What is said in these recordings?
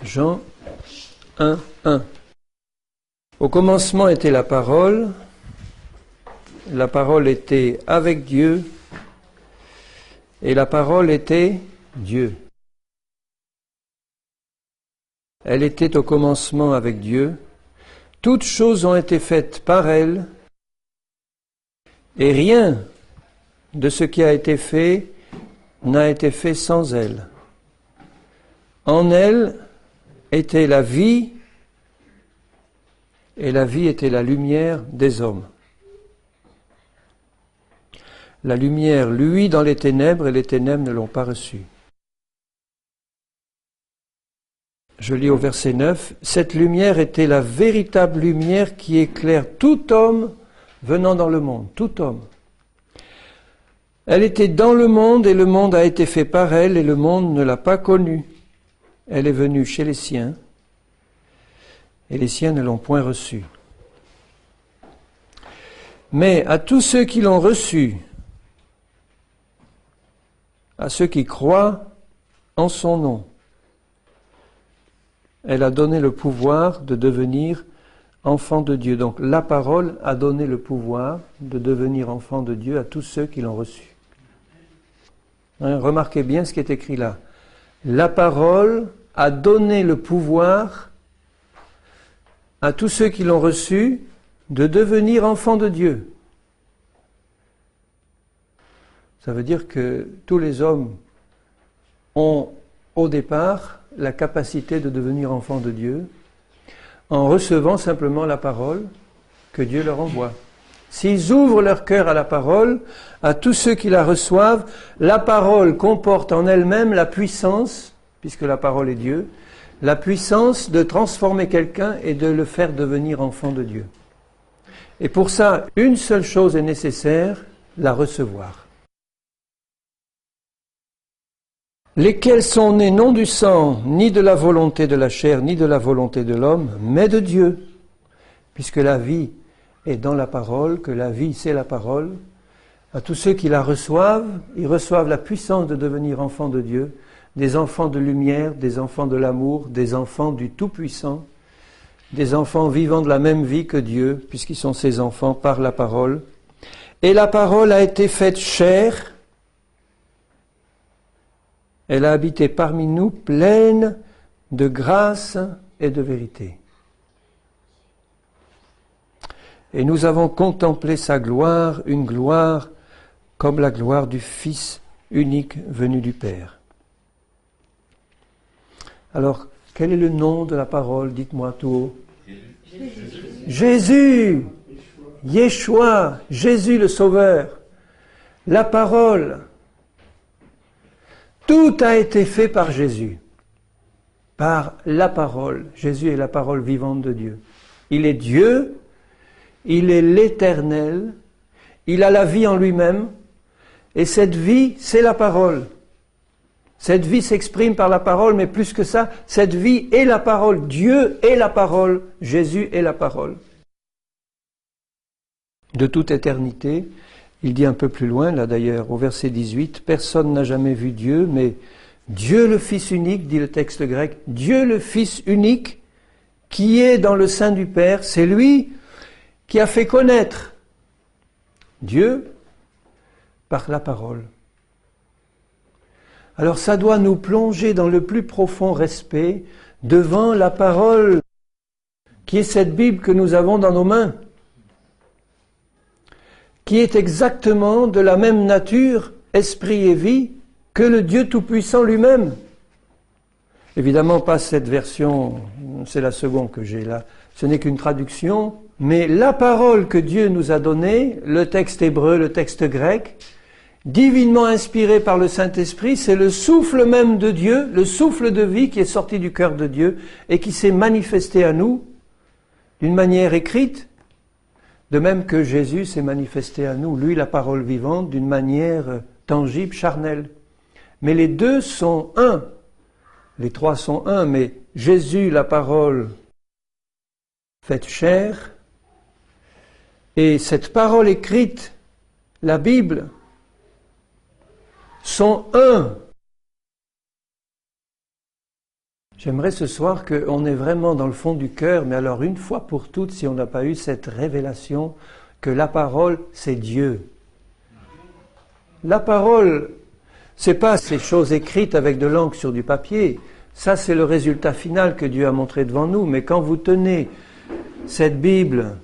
Jean 1, 1. Au commencement était la parole était avec Dieu, et la parole était Dieu. Elle était au commencement avec Dieu. Toutes choses ont été faites par elle, et rien de ce qui a été fait n'a été fait sans elle. En elle était la vie, et la vie était la lumière des hommes. La lumière luit dans les ténèbres, et les ténèbres ne l'ont pas reçue. Je lis au verset 9, « Cette lumière était la véritable lumière qui éclaire tout homme venant dans le monde. » Tout homme. Elle était dans le monde, et le monde a été fait par elle, et le monde ne l'a pas connue. Elle est venue chez les siens, et les siens ne l'ont point reçue. Mais à tous ceux qui l'ont reçue, à ceux qui croient en son nom, elle a donné le pouvoir de devenir enfant de Dieu. Donc la parole a donné le pouvoir de devenir enfant de Dieu à tous ceux qui l'ont reçu. Remarquez bien ce qui est écrit là. La parole a donné le pouvoir à tous ceux qui l'ont reçu de devenir enfants de Dieu. Ça veut dire que tous les hommes ont au départ la capacité de devenir enfants de Dieu en recevant simplement la parole que Dieu leur envoie. S'ils ouvrent leur cœur à la parole, à tous ceux qui la reçoivent, la parole comporte en elle-même la puissance, puisque la parole est Dieu, la puissance de transformer quelqu'un et de le faire devenir enfant de Dieu. Et pour ça, une seule chose est nécessaire, la recevoir. Lesquels sont nés non du sang, ni de la volonté de la chair, ni de la volonté de l'homme, mais de Dieu. Puisque la vie est dans la parole, que la vie c'est la parole, à tous ceux qui la reçoivent, ils reçoivent la puissance de devenir enfants de Dieu, des enfants de lumière, des enfants de l'amour, des enfants du Tout-Puissant, des enfants vivant de la même vie que Dieu, puisqu'ils sont ses enfants par la parole. Et la parole a été faite chair. Elle a habité parmi nous, pleine de grâce et de vérité. Et nous avons contemplé sa gloire, une gloire comme la gloire du Fils unique venu du Père. Alors, quel est le nom de la parole? Dites-moi tout haut. Jésus, Yeshua, Jésus le Sauveur. La parole. Tout a été fait par Jésus, par la parole. Jésus est la parole vivante de Dieu. Il est Dieu, il est l'Éternel, il a la vie en lui-même, et cette vie, c'est la parole. Cette vie s'exprime par la parole, mais plus que ça, cette vie est la parole. Dieu est la parole, Jésus est la parole. De toute éternité, il dit un peu plus loin, là d'ailleurs, au verset 18, « Personne n'a jamais vu Dieu, mais Dieu le Fils unique, dit le texte grec, Dieu le Fils unique, qui est dans le sein du Père, c'est lui qui a fait connaître Dieu par la parole. » Alors ça doit nous plonger dans le plus profond respect devant la parole, qui est cette Bible que nous avons dans nos mains, qui est exactement de la même nature, esprit et vie, que le Dieu Tout-Puissant lui-même. Évidemment, pas cette version, c'est la seconde que j'ai là, ce n'est qu'une traduction, mais la parole que Dieu nous a donnée, le texte hébreu, le texte grec, divinement inspiré par le Saint-Esprit, c'est le souffle même de Dieu, le souffle de vie qui est sorti du cœur de Dieu et qui s'est manifesté à nous d'une manière écrite, de même que Jésus s'est manifesté à nous, lui la parole vivante, d'une manière tangible, charnelle. Mais les deux sont un. Les trois sont un, mais Jésus, la parole faite chair, et cette parole écrite, la Bible, sont un. J'aimerais ce soir qu'on est vraiment dans le fond du cœur, mais alors une fois pour toutes, si on n'a pas eu cette révélation que la parole, c'est Dieu. La parole, c'est pas ces choses écrites avec de l'encre sur du papier. Ça, c'est le résultat final que Dieu a montré devant nous. Mais quand vous tenez cette Bible,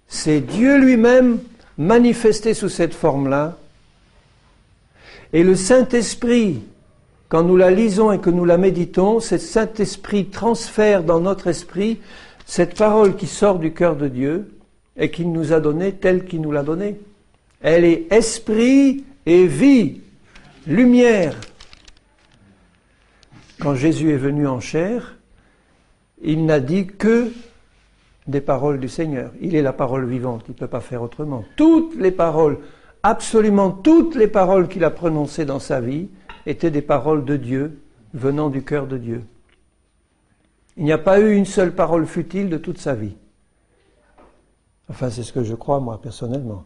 c'est Dieu lui-même manifesté sous cette forme-là. Et le Saint-Esprit, quand nous la lisons et que nous la méditons, ce Saint-Esprit transfère dans notre esprit cette parole qui sort du cœur de Dieu et qu'il nous a donnée telle qu'il nous l'a donnée. Elle est esprit et vie, lumière. Quand Jésus est venu en chair, il n'a dit que des paroles du Seigneur. Il est la parole vivante, il ne peut pas faire autrement. Toutes les paroles, absolument toutes les paroles qu'il a prononcées dans sa vie étaient des paroles de Dieu, venant du cœur de Dieu. Il n'y a pas eu une seule parole futile de toute sa vie. Enfin, c'est ce que je crois, moi, personnellement.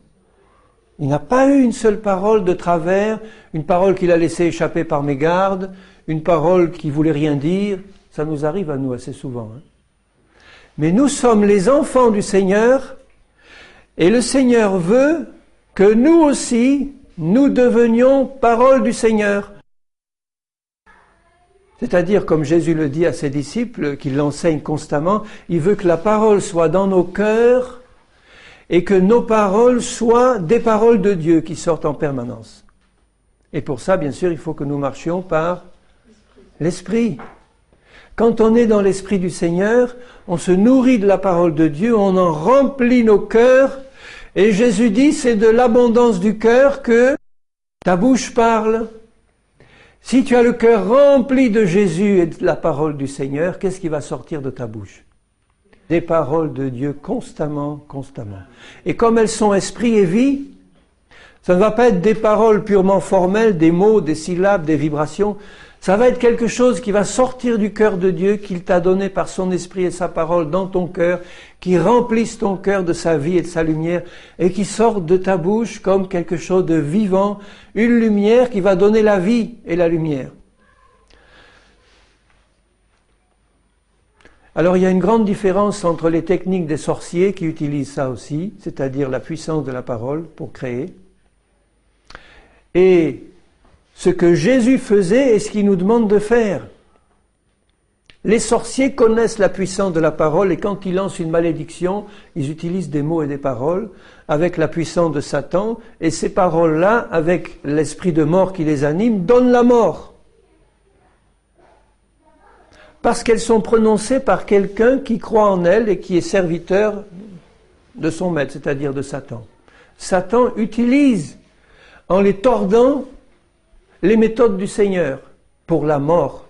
Il n'a pas eu une seule parole de travers, une parole qu'il a laissée échapper par mégarde, une parole qui voulait rien dire. Ça nous arrive à nous assez souvent. Mais nous sommes les enfants du Seigneur, et le Seigneur veut que nous aussi, nous devenions parole du Seigneur. C'est-à-dire, comme Jésus le dit à ses disciples, qu'il l'enseigne constamment, il veut que la parole soit dans nos cœurs et que nos paroles soient des paroles de Dieu qui sortent en permanence. Et pour ça, bien sûr, il faut que nous marchions par l'Esprit. Quand on est dans l'Esprit du Seigneur, on se nourrit de la parole de Dieu, on en remplit nos cœurs, et Jésus dit, c'est de l'abondance du cœur que ta bouche parle. Si tu as le cœur rempli de Jésus et de la parole du Seigneur, qu'est-ce qui va sortir de ta bouche? Des paroles de Dieu constamment, constamment. Et comme elles sont esprit et vie, ça ne va pas être des paroles purement formelles, des mots, des syllabes, des vibrations. Ça va être quelque chose qui va sortir du cœur de Dieu, qu'il t'a donné par son esprit et sa parole dans ton cœur, qui remplisse ton cœur de sa vie et de sa lumière, et qui sorte de ta bouche comme quelque chose de vivant, une lumière qui va donner la vie et la lumière. Alors il y a une grande différence entre les techniques des sorciers qui utilisent ça aussi, c'est-à-dire la puissance de la parole pour créer, et ce que Jésus faisait et ce qu'il nous demande de faire. Les sorciers connaissent la puissance de la parole et quand ils lancent une malédiction, ils utilisent des mots et des paroles avec la puissance de Satan, et ces paroles-là, avec l'esprit de mort qui les anime, donnent la mort. Parce qu'elles sont prononcées par quelqu'un qui croit en elles et qui est serviteur de son maître, c'est-à-dire de Satan. Satan utilise, en les tordant, les méthodes du Seigneur pour la mort.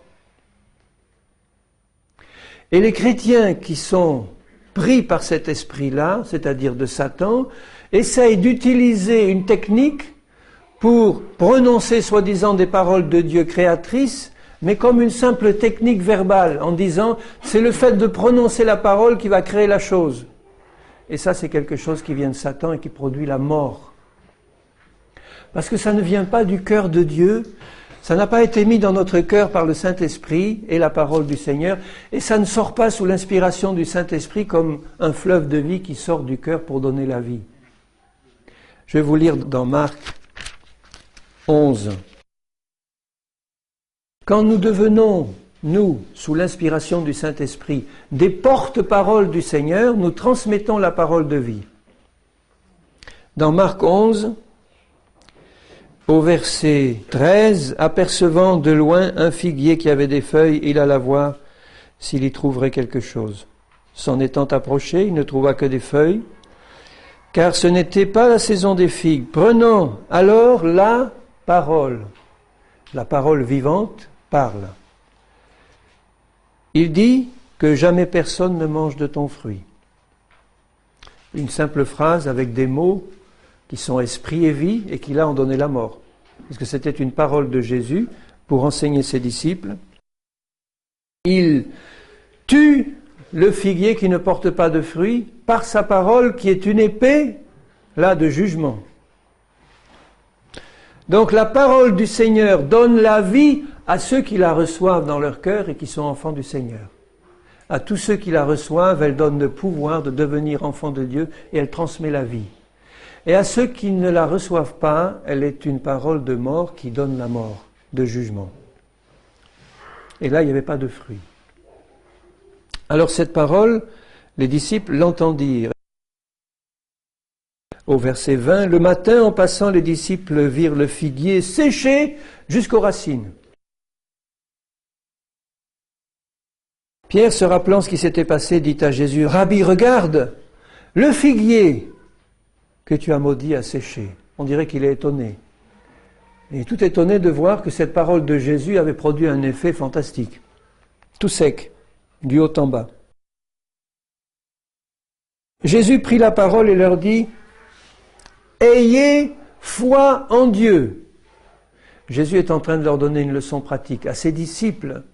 Et les chrétiens qui sont pris par cet esprit-là, c'est-à-dire de Satan, essayent d'utiliser une technique pour prononcer soi-disant des paroles de Dieu créatrices, mais comme une simple technique verbale, en disant c'est le fait de prononcer la parole qui va créer la chose. Et ça, c'est quelque chose qui vient de Satan et qui produit la mort. Parce que ça ne vient pas du cœur de Dieu, ça n'a pas été mis dans notre cœur par le Saint-Esprit et la parole du Seigneur, et ça ne sort pas sous l'inspiration du Saint-Esprit comme un fleuve de vie qui sort du cœur pour donner la vie. Je vais vous lire dans Marc 11. Quand nous devenons, nous, sous l'inspiration du Saint-Esprit, des porte-paroles du Seigneur, nous transmettons la parole de vie. Dans Marc 11, au verset 13, apercevant de loin un figuier qui avait des feuilles, il alla voir s'il y trouverait quelque chose. S'en étant approché, il ne trouva que des feuilles, car ce n'était pas la saison des figues. Prenant alors la parole vivante, parle. Il dit que jamais personne ne mange de ton fruit. Une simple phrase avec des mots qui sont esprit et vie et qui là ont donné la mort. Parce que c'était une parole de Jésus pour enseigner ses disciples. Il tue le figuier qui ne porte pas de fruits par sa parole qui est une épée, là, de jugement. Donc la parole du Seigneur donne la vie à ceux qui la reçoivent dans leur cœur et qui sont enfants du Seigneur. À tous ceux qui la reçoivent, elle donne le pouvoir de devenir enfants de Dieu et elle transmet la vie. Et à ceux qui ne la reçoivent pas, elle est une parole de mort qui donne la mort, de jugement. Et là, il n'y avait pas de fruit. Alors cette parole, les disciples l'entendirent. Au verset 20, le matin, en passant, les disciples virent le figuier séché jusqu'aux racines. Pierre, se rappelant ce qui s'était passé, dit à Jésus, « Rabbi, regarde, le figuier que tu as maudit a séché. » On dirait qu'il est étonné. Il est tout étonné de voir que cette parole de Jésus avait produit un effet fantastique. Tout sec, du haut en bas. Jésus prit la parole et leur dit, « Ayez foi en Dieu. » Jésus est en train de leur donner une leçon pratique. À ses disciples,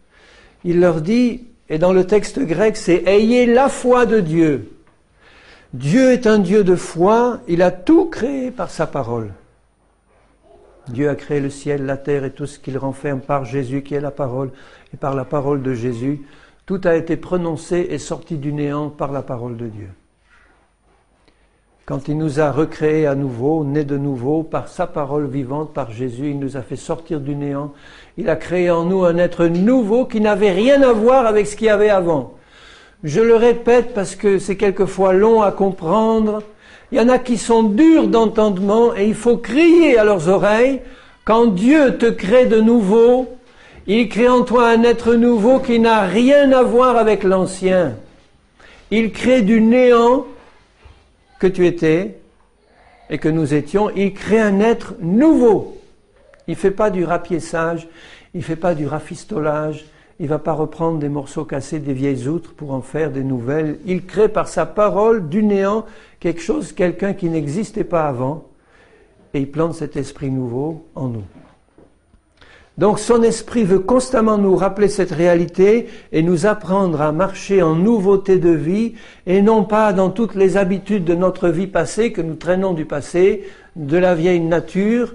il leur dit, et dans le texte grec, c'est « Ayez la foi de Dieu ». Dieu est un Dieu de foi, il a tout créé par sa parole. Dieu a créé le ciel, la terre et tout ce qu'il renferme par Jésus qui est la parole. Et par la parole de Jésus, tout a été prononcé et sorti du néant par la parole de Dieu. Quand il nous a recréés à nouveau, nés de nouveau, par sa parole vivante, par Jésus, il nous a fait sortir du néant. Il a créé en nous un être nouveau qui n'avait rien à voir avec ce qu'il y avait avant. Je le répète parce que c'est quelquefois long à comprendre. Il y en a qui sont durs d'entendement et il faut crier à leurs oreilles. Quand Dieu te crée de nouveau, il crée en toi un être nouveau qui n'a rien à voir avec l'ancien. Il crée du néant que tu étais et que nous étions, il crée un être nouveau. Il ne fait pas du rapiessage, il ne fait pas du rafistolage, il ne va pas reprendre des morceaux cassés des vieilles outres pour en faire des nouvelles. Il crée par sa parole du néant quelque chose, quelqu'un qui n'existait pas avant, et il plante cet esprit nouveau en nous. Donc son esprit veut constamment nous rappeler cette réalité et nous apprendre à marcher en nouveauté de vie et non pas dans toutes les habitudes de notre vie passée que nous traînons du passé, de la vieille nature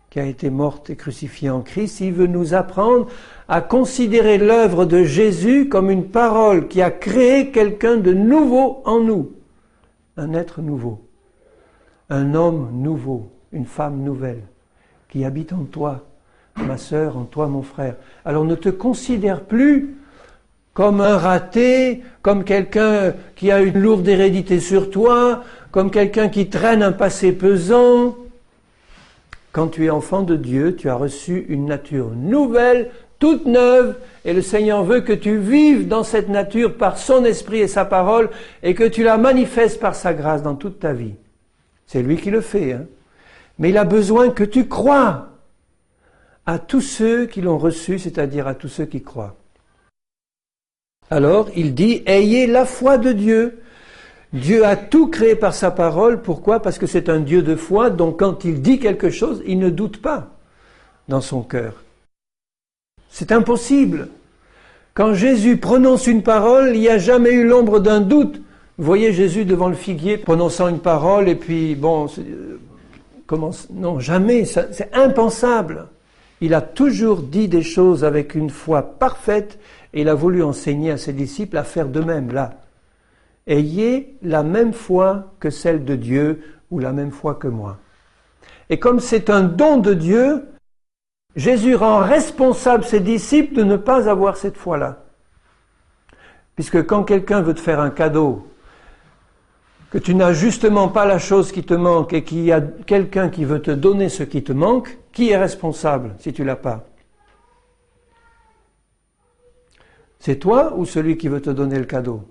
qui a été morte et crucifiée en Christ. Il veut nous apprendre à considérer l'œuvre de Jésus comme une parole qui a créé quelqu'un de nouveau en nous, un être nouveau, un homme nouveau, une femme nouvelle qui habite en toi. Ma sœur, en toi, mon frère. Alors ne te considère plus comme un raté, comme quelqu'un qui a une lourde hérédité sur toi, comme quelqu'un qui traîne un passé pesant. Quand tu es enfant de Dieu, tu as reçu une nature nouvelle, toute neuve, et le Seigneur veut que tu vives dans cette nature par son esprit et sa parole, et que tu la manifestes par sa grâce dans toute ta vie. C'est lui qui le fait, hein. Mais il a besoin que tu crois à tous ceux qui l'ont reçu, c'est-à-dire à tous ceux qui croient. Alors, il dit, ayez la foi de Dieu. Dieu a tout créé par sa parole. Pourquoi? Parce que c'est un Dieu de foi, donc quand il dit quelque chose, il ne doute pas dans son cœur. C'est impossible. Quand Jésus prononce une parole, il n'y a jamais eu l'ombre d'un doute. Vous voyez Jésus devant le figuier, prononçant une parole, et puis, bon, non, jamais, c'est impensable. Il a toujours dit des choses avec une foi parfaite et il a voulu enseigner à ses disciples à faire de même là. Ayez la même foi que celle de Dieu ou la même foi que moi. Et comme c'est un don de Dieu, Jésus rend responsable ses disciples de ne pas avoir cette foi-là. Puisque quand quelqu'un veut te faire un cadeau, que tu n'as justement pas la chose qui te manque et qu'il y a quelqu'un qui veut te donner ce qui te manque, qui est responsable si tu l'as pas? C'est toi ou celui qui veut te donner le cadeau?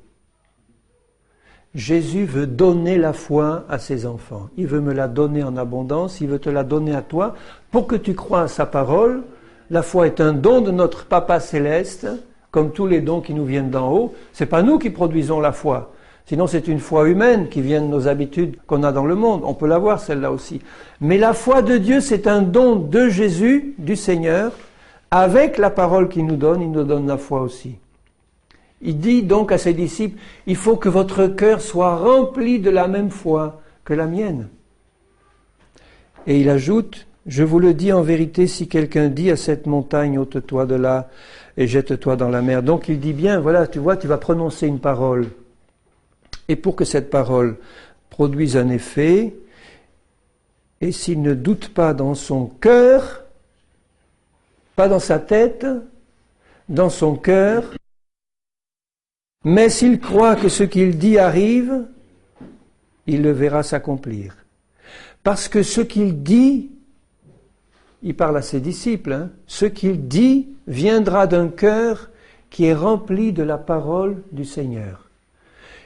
Jésus veut donner la foi à ses enfants. Il veut me la donner en abondance, il veut te la donner à toi pour que tu crois à sa parole. La foi est un don de notre Papa Céleste, comme tous les dons qui nous viennent d'en haut. C'est pas nous qui produisons la foi. Sinon, c'est une foi humaine qui vient de nos habitudes qu'on a dans le monde. On peut l'avoir, celle-là aussi. Mais la foi de Dieu, c'est un don de Jésus, du Seigneur. Avec la parole qu'il nous donne, il nous donne la foi aussi. Il dit donc à ses disciples, il faut que votre cœur soit rempli de la même foi que la mienne. Et il ajoute, Je vous le dis en vérité, si quelqu'un dit à cette montagne, ôte-toi de là et jette-toi dans la mer. Donc il dit bien, voilà, tu vois, tu vas prononcer une parole. Et pour que cette parole produise un effet, et s'il ne doute pas dans son cœur, pas dans sa tête, dans son cœur, mais s'il croit que ce qu'il dit arrive, il le verra s'accomplir. Parce que ce qu'il dit, il parle à ses disciples, ce qu'il dit viendra d'un cœur qui est rempli de la parole du Seigneur.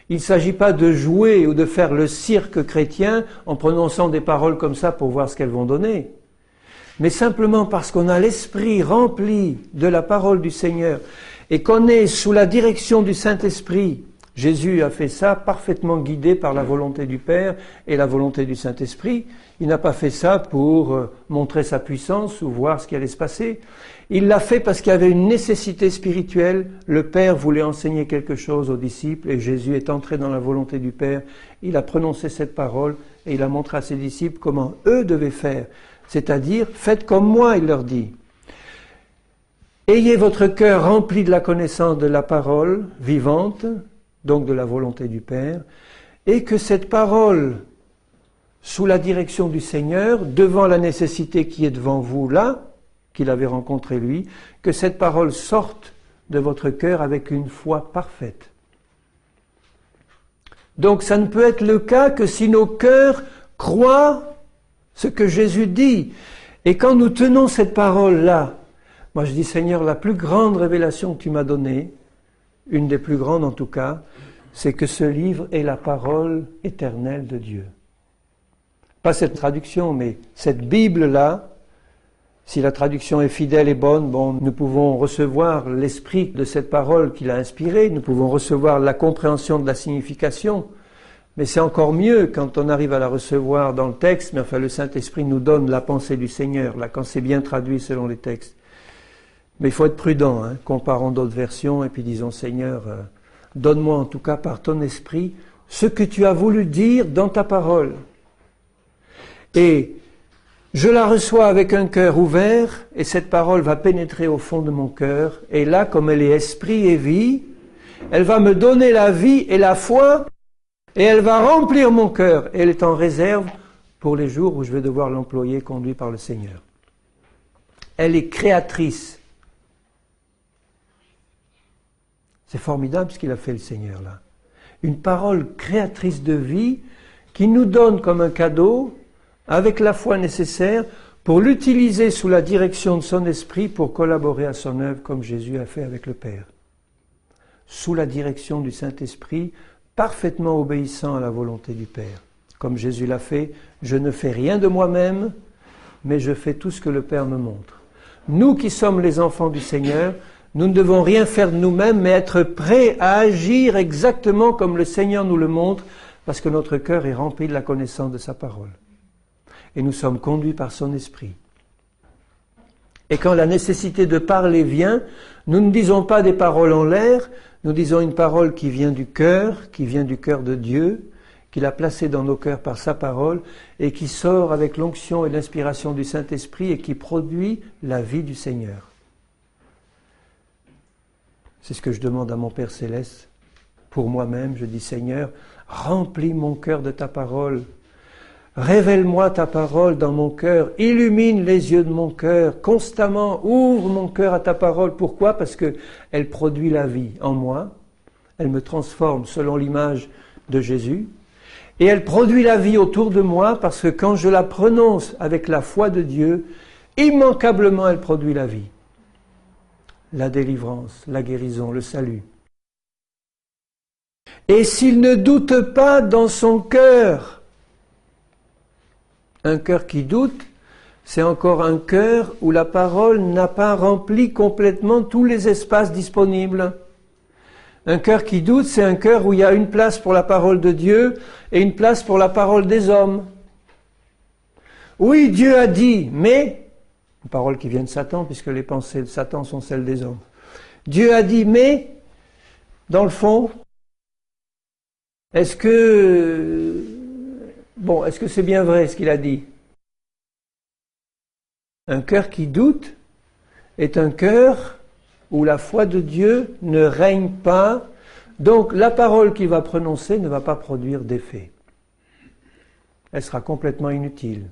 Il ne s'agit pas de jouer ou de faire le cirque chrétien en prononçant des paroles comme ça pour voir ce qu'elles vont donner. Mais simplement parce qu'on a l'esprit rempli de la parole du Seigneur et qu'on est sous la direction du Saint-Esprit. Jésus a fait ça parfaitement guidé par la volonté du Père et la volonté du Saint-Esprit. Il n'a pas fait ça pour montrer sa puissance ou voir ce qui allait se passer. Il l'a fait parce qu'il y avait une nécessité spirituelle. Le Père voulait enseigner quelque chose aux disciples et Jésus est entré dans la volonté du Père. Il a prononcé cette parole et il a montré à ses disciples comment eux devaient faire. C'est-à-dire, faites comme moi, il leur dit. Ayez votre cœur rempli de la connaissance de la parole vivante, donc de la volonté du Père, et que cette parole, sous la direction du Seigneur, devant la nécessité qui est devant vous là, qu'il avait rencontré lui, que cette parole sorte de votre cœur avec une foi parfaite. Donc ça ne peut être le cas que si nos cœurs croient ce que Jésus dit. Et quand nous tenons cette parole-là, moi je dis Seigneur, la plus grande révélation que tu m'as donnée, une des plus grandes en tout cas, c'est que ce livre est la parole éternelle de Dieu. Pas cette traduction, mais cette Bible-là, si la traduction est fidèle et bonne, nous pouvons recevoir l'esprit de cette parole qu'il a inspirée, nous pouvons recevoir la compréhension de la signification, mais c'est encore mieux quand on arrive à la recevoir dans le texte, mais enfin le Saint-Esprit nous donne la pensée du Seigneur, là quand c'est bien traduit selon les textes. Mais il faut être prudent, comparons d'autres versions et puis disons Seigneur, donne-moi en tout cas par ton esprit ce que tu as voulu dire dans ta parole. Et je la reçois avec un cœur ouvert et cette parole va pénétrer au fond de mon cœur. Et là, comme elle est esprit et vie, elle va me donner la vie et la foi et elle va remplir mon cœur. Et elle est en réserve pour les jours où je vais devoir l'employer conduit par le Seigneur. Elle est créatrice. C'est formidable ce qu'il a fait le Seigneur là. Une parole créatrice de vie qui nous donne comme un cadeau, avec la foi nécessaire, pour l'utiliser sous la direction de son esprit pour collaborer à son œuvre comme Jésus a fait avec le Père. Sous la direction du Saint-Esprit, parfaitement obéissant à la volonté du Père. Comme Jésus l'a fait, je ne fais rien de moi-même, mais je fais tout ce que le Père me montre. Nous qui sommes les enfants du Seigneur, nous ne devons rien faire de nous-mêmes, mais être prêts à agir exactement comme le Seigneur nous le montre, parce que notre cœur est rempli de la connaissance de sa parole. Et nous sommes conduits par son esprit. Et quand la nécessité de parler vient, nous ne disons pas des paroles en l'air, nous disons une parole qui vient du cœur de Dieu, qu'il a placée dans nos cœurs par sa parole, et qui sort avec l'onction et l'inspiration du Saint-Esprit et qui produit la vie du Seigneur. C'est ce que je demande à mon Père Céleste. Pour moi-même, je dis Seigneur, remplis mon cœur de ta parole. Révèle-moi ta parole dans mon cœur. Illumine les yeux de mon cœur. Constamment, ouvre mon cœur à ta parole. Pourquoi ? Parce qu'elle produit la vie en moi. Elle me transforme selon l'image de Jésus. Et elle produit la vie autour de moi parce que quand je la prononce avec la foi de Dieu, immanquablement elle produit la vie. La délivrance, la guérison, le salut. Et s'il ne doute pas dans son cœur, un cœur qui doute, c'est encore un cœur où la parole n'a pas rempli complètement tous les espaces disponibles. Un cœur qui doute, c'est un cœur où il y a une place pour la parole de Dieu et une place pour la parole des hommes. Oui, Dieu a dit, mais... Une parole qui vient de Satan, puisque les pensées de Satan sont celles des hommes. Dieu a dit, mais, dans le fond, est-ce que c'est bien vrai ce qu'il a dit ? Un cœur qui doute est un cœur où la foi de Dieu ne règne pas, donc la parole qu'il va prononcer ne va pas produire d'effet. Elle sera complètement inutile.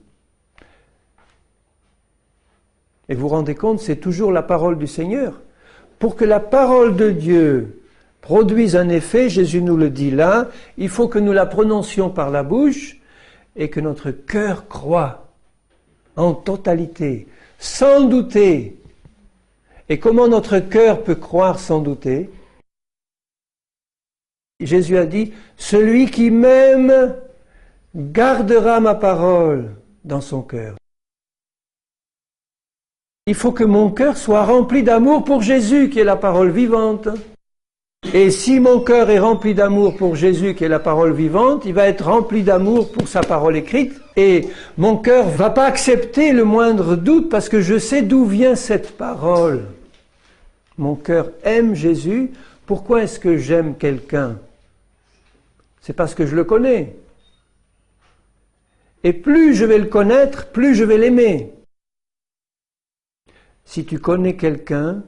Et vous vous rendez compte, c'est toujours la parole du Seigneur. Pour que la parole de Dieu produise un effet, Jésus nous le dit là, il faut que nous la prononcions par la bouche et que notre cœur croie en totalité, sans douter. Et comment notre cœur peut croire sans douter? Jésus a dit, celui qui m'aime gardera ma parole dans son cœur. Il faut que mon cœur soit rempli d'amour pour Jésus, qui est la parole vivante. Et si mon cœur est rempli d'amour pour Jésus, qui est la parole vivante, il va être rempli d'amour pour sa parole écrite. Et mon cœur ne va pas accepter le moindre doute, parce que je sais d'où vient cette parole. Mon cœur aime Jésus. Pourquoi est-ce que j'aime quelqu'un? C'est parce que je le connais. Et plus je vais le connaître, plus je vais l'aimer. Si tu connais quelqu'un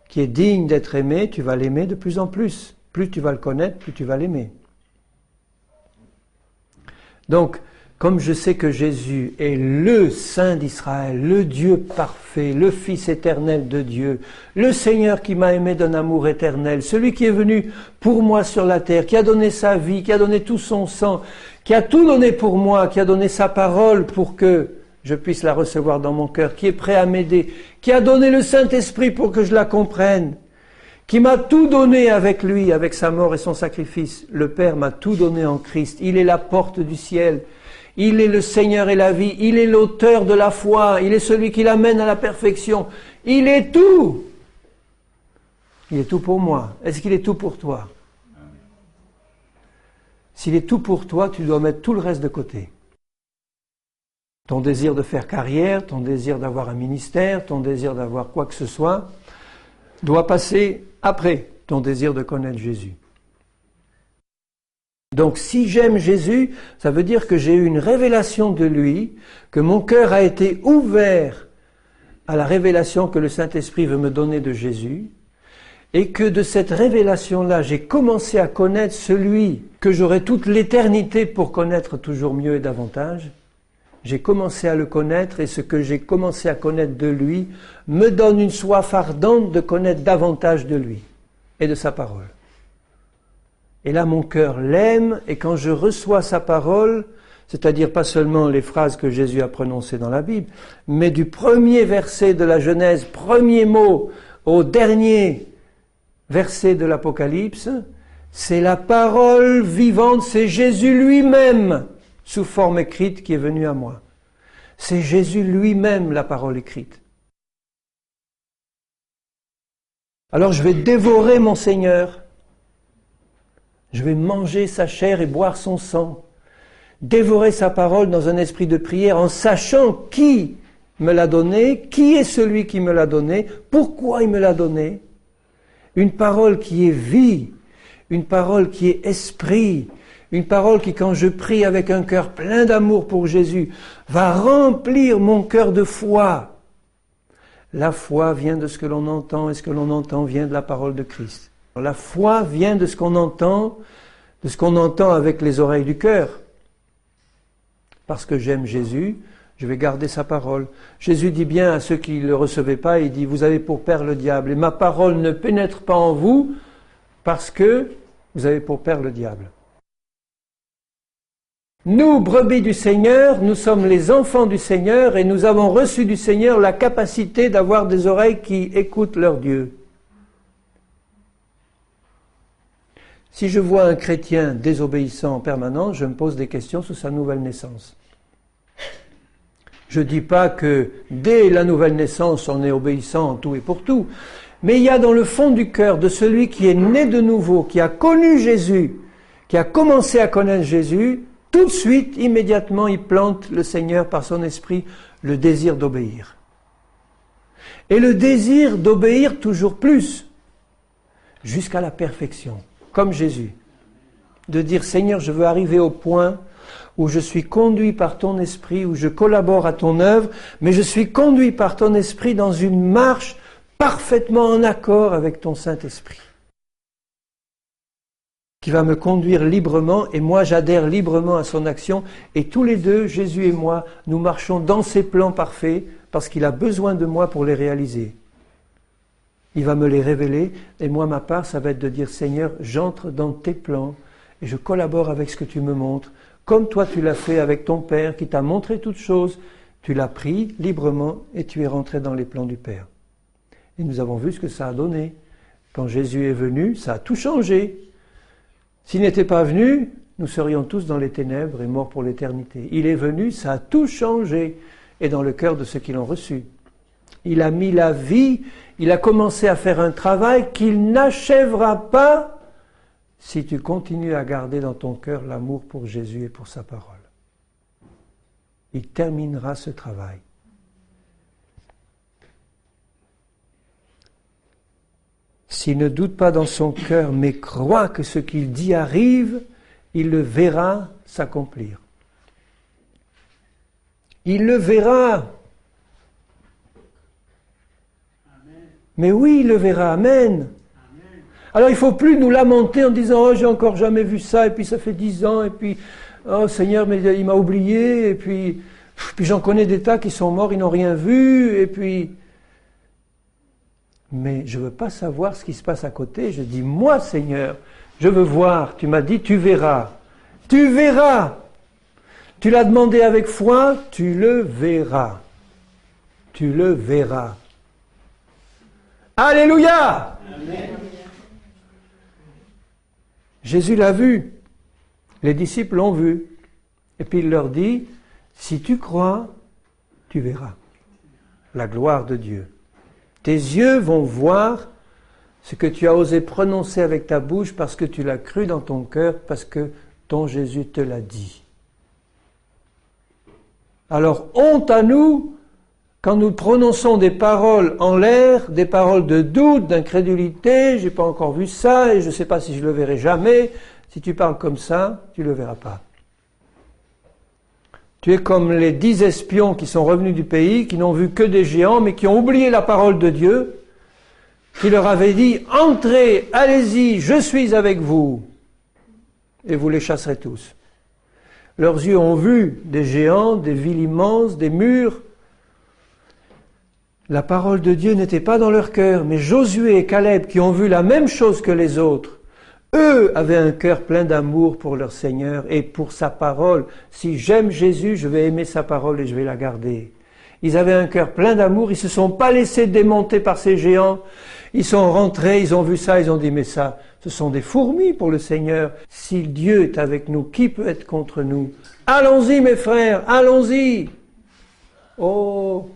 qui est digne d'être aimé, tu vas l'aimer de plus en plus. Plus tu vas le connaître, plus tu vas l'aimer. Donc, comme je sais que Jésus est le Saint d'Israël, le Dieu parfait, le Fils éternel de Dieu, le Seigneur qui m'a aimé d'un amour éternel, celui qui est venu pour moi sur la terre, qui a donné sa vie, qui a donné tout son sang, qui a tout donné pour moi, qui a donné sa parole pour que je puisse la recevoir dans mon cœur, qui est prêt à m'aider, qui a donné le Saint-Esprit pour que je la comprenne, qui m'a tout donné avec lui, avec sa mort et son sacrifice. Le Père m'a tout donné en Christ. Il est la porte du ciel. Il est le Seigneur et la vie. Il est l'auteur de la foi. Il est celui qui l'amène à la perfection. Il est tout. Il est tout pour moi. Est-ce qu'il est tout pour toi? S'il est tout pour toi, tu dois mettre tout le reste de côté. Ton désir de faire carrière, ton désir d'avoir un ministère, ton désir d'avoir quoi que ce soit, doit passer après ton désir de connaître Jésus. Donc si j'aime Jésus, ça veut dire que j'ai eu une révélation de lui, que mon cœur a été ouvert à la révélation que le Saint-Esprit veut me donner de Jésus, et que de cette révélation-là, j'ai commencé à connaître celui que j'aurai toute l'éternité pour connaître toujours mieux et davantage. J'ai commencé à le connaître et ce que j'ai commencé à connaître de lui me donne une soif ardente de connaître davantage de lui et de sa parole. Et là, mon cœur l'aime et quand je reçois sa parole, c'est-à-dire pas seulement les phrases que Jésus a prononcées dans la Bible, mais du premier verset de la Genèse, premier mot, au dernier verset de l'Apocalypse, c'est la parole vivante, c'est Jésus lui-même sous forme écrite qui est venu à moi. C'est Jésus lui-même la parole écrite. Alors je vais dévorer mon Seigneur. Je vais manger sa chair et boire son sang. Dévorer sa parole dans un esprit de prière en sachant qui me l'a donné, qui est celui qui me l'a donné, pourquoi il me l'a donné. Une parole qui est vie, une parole qui est esprit, une parole qui, quand je prie avec un cœur plein d'amour pour Jésus, va remplir mon cœur de foi. La foi vient de ce que l'on entend, et ce que l'on entend vient de la parole de Christ. La foi vient de ce qu'on entend avec les oreilles du cœur. Parce que j'aime Jésus, je vais garder sa parole. Jésus dit bien à ceux qui ne le recevaient pas, il dit, vous avez pour père le diable, et ma parole ne pénètre pas en vous, parce que vous avez pour père le diable. Nous, brebis du Seigneur, nous sommes les enfants du Seigneur et nous avons reçu du Seigneur la capacité d'avoir des oreilles qui écoutent leur Dieu. Si je vois un chrétien désobéissant en permanence, je me pose des questions sur sa nouvelle naissance. Je ne dis pas que dès la nouvelle naissance, on est obéissant en tout et pour tout, mais il y a dans le fond du cœur de celui qui est né de nouveau, qui a connu Jésus, qui a commencé à connaître Jésus, tout de suite, immédiatement, il plante le Seigneur par son esprit le désir d'obéir. Et le désir d'obéir toujours plus, jusqu'à la perfection, comme Jésus. de dire Seigneur, je veux arriver au point où je suis conduit par ton esprit, où je collabore à ton œuvre, mais je suis conduit par ton esprit dans une marche parfaitement en accord avec ton Saint-Esprit, qui va me conduire librement, et moi j'adhère librement à son action, et tous les deux, Jésus et moi, nous marchons dans ses plans parfaits, parce qu'il a besoin de moi pour les réaliser. Il va me les révéler, et moi ma part, ça va être de dire Seigneur, j'entre dans tes plans, et je collabore avec ce que tu me montres, comme toi tu l'as fait avec ton Père, qui t'a montré toutes choses, tu l'as pris librement, et tu es rentré dans les plans du Père. Et nous avons vu ce que ça a donné. Quand Jésus est venu, ça a tout changé. S'il n'était pas venu, nous serions tous dans les ténèbres et morts pour l'éternité. Il est venu, ça a tout changé, et dans le cœur de ceux qui l'ont reçu. Il a mis la vie, il a commencé à faire un travail qu'il n'achèvera pas si tu continues à garder dans ton cœur l'amour pour Jésus et pour sa parole. Il terminera ce travail. S'il ne doute pas dans son cœur, mais croit que ce qu'il dit arrive, il le verra s'accomplir. Il le verra. Amen. Mais oui, il le verra. Amen. Amen. Alors il ne faut plus nous lamenter en disant « Oh, j'ai encore jamais vu ça, et puis ça fait 10 ans, et puis oh Seigneur, mais il m'a oublié, et puis j'en connais des tas qui sont morts, ils n'ont rien vu, et puis... » Mais je ne veux pas savoir ce qui se passe à côté. Je dis, moi Seigneur, je veux voir. Tu m'as dit, tu verras. Tu verras. Tu l'as demandé avec foi, tu le verras. Tu le verras. Alléluia! Amen. Jésus l'a vu. Les disciples l'ont vu. Et puis il leur dit, si tu crois, tu verras la gloire de Dieu. Tes yeux vont voir ce que tu as osé prononcer avec ta bouche parce que tu l'as cru dans ton cœur, parce que ton Jésus te l'a dit. Alors, honte à nous quand nous prononçons des paroles en l'air, des paroles de doute, d'incrédulité, j'ai pas encore vu ça et je ne sais pas si je le verrai jamais. Si tu parles comme ça, tu ne le verras pas. Tu es comme les 10 espions qui sont revenus du pays, qui n'ont vu que des géants, mais qui ont oublié la parole de Dieu, qui leur avait dit « Entrez, allez-y, je suis avec vous, et vous les chasserez tous. » Leurs yeux ont vu des géants, des villes immenses, des murs. La parole de Dieu n'était pas dans leur cœur, mais Josué et Caleb, qui ont vu la même chose que les autres, eux avaient un cœur plein d'amour pour leur Seigneur et pour sa parole. Si j'aime Jésus, je vais aimer sa parole et je vais la garder. Ils avaient un cœur plein d'amour, ils ne se sont pas laissés démonter par ces géants. Ils sont rentrés, ils ont vu ça, ils ont dit, mais ça, ce sont des fourmis pour le Seigneur. Si Dieu est avec nous, qui peut être contre nous? Allons-y mes frères, allons-y. Oh,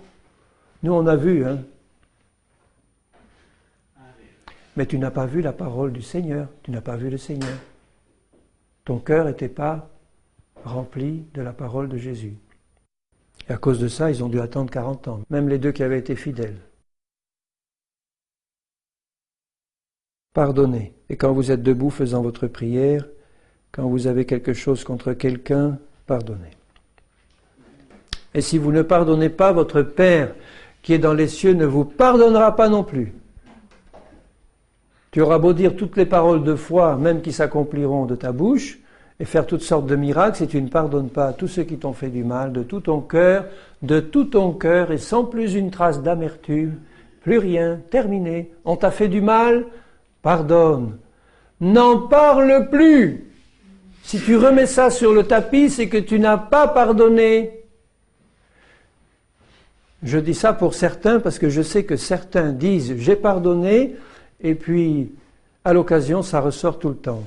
nous on a vu, hein. Mais tu n'as pas vu la parole du Seigneur, tu n'as pas vu le Seigneur. Ton cœur n'était pas rempli de la parole de Jésus. Et à cause de ça, ils ont dû attendre 40 ans, même les deux qui avaient été fidèles. Pardonnez. Et quand vous êtes debout faisant votre prière, quand vous avez quelque chose contre quelqu'un, pardonnez. Et si vous ne pardonnez pas, votre Père qui est dans les cieux ne vous pardonnera pas non plus. Tu auras beau dire toutes les paroles de foi, même qui s'accompliront de ta bouche, et faire toutes sortes de miracles, si tu ne pardonnes pas à tous ceux qui t'ont fait du mal, de tout ton cœur, et sans plus une trace d'amertume, plus rien, terminé. On t'a fait du mal, pardonne. N'en parle plus. Si tu remets ça sur le tapis, c'est que tu n'as pas pardonné. Je dis ça pour certains parce que je sais que certains disent « j'ai pardonné » et puis à l'occasion ça ressort tout le temps.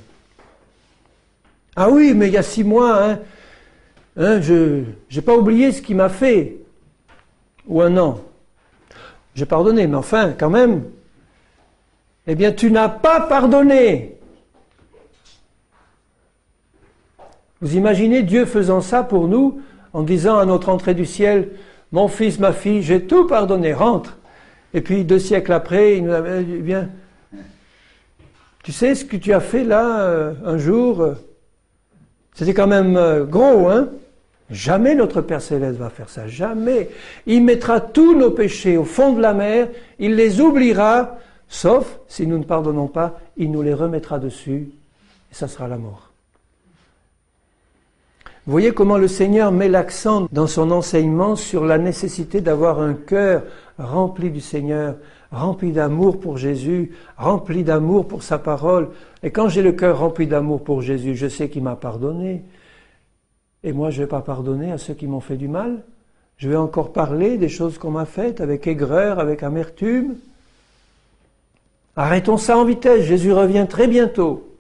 Ah oui, mais il y a 6 mois, je n'ai pas oublié ce qu'il m'a fait. Ou 1 an. J'ai pardonné, mais enfin, quand même, eh bien tu n'as pas pardonné. Vous imaginez Dieu faisant ça pour nous, en disant à notre entrée du ciel, « Mon fils, ma fille, j'ai tout pardonné, rentre. » Et puis 2 siècles après, il nous avait dit, « Bien, tu sais ce que tu as fait là, un jour, C'était quand même gros, hein? Jamais notre Père Céleste va faire ça, jamais. Il mettra tous nos péchés au fond de la mer, il les oubliera, sauf si nous ne pardonnons pas, il nous les remettra dessus, et ça sera la mort. Vous voyez comment le Seigneur met l'accent dans son enseignement sur la nécessité d'avoir un cœur rempli du Seigneur, rempli d'amour pour Jésus, rempli d'amour pour sa parole. Et quand j'ai le cœur rempli d'amour pour Jésus, je sais qu'il m'a pardonné. Et moi, je ne vais pas pardonner à ceux qui m'ont fait du mal. Je vais encore parler des choses qu'on m'a faites avec aigreur, avec amertume. Arrêtons ça en vitesse. Jésus revient très bientôt.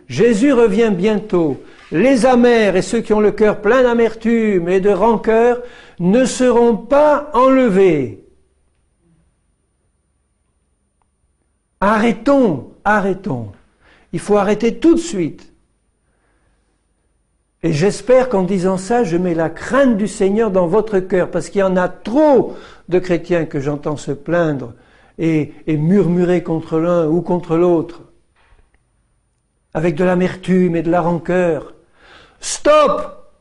Jésus revient bientôt. Les amers et ceux qui ont le cœur plein d'amertume et de rancœur ne seront pas enlevés. Arrêtons. Il faut arrêter tout de suite. Et j'espère qu'en disant ça, je mets la crainte du Seigneur dans votre cœur, parce qu'il y en a trop de chrétiens que j'entends se plaindre et murmurer contre l'un ou contre l'autre, avec de l'amertume et de la rancœur. Stop!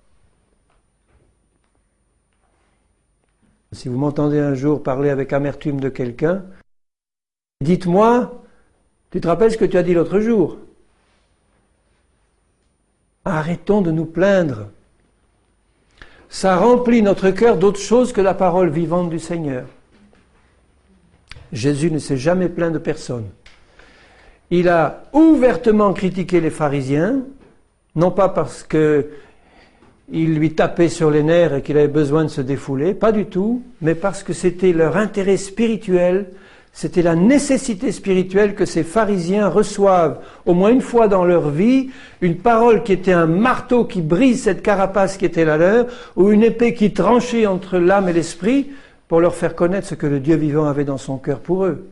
Si vous m'entendez un jour parler avec amertume de quelqu'un, dites-moi, tu te rappelles ce que tu as dit l'autre jour? Arrêtons de nous plaindre. Ça remplit notre cœur d'autre chose que la parole vivante du Seigneur. Jésus ne s'est jamais plaint de personne. Il a ouvertement critiqué les pharisiens, non pas parce qu'il lui tapait sur les nerfs et qu'il avait besoin de se défouler, pas du tout, mais parce que c'était leur intérêt spirituel. C'était la nécessité spirituelle que ces pharisiens reçoivent au moins une fois dans leur vie une parole qui était un marteau qui brise cette carapace qui était la leur, ou une épée qui tranchait entre l'âme et l'esprit pour leur faire connaître ce que le Dieu vivant avait dans son cœur pour eux.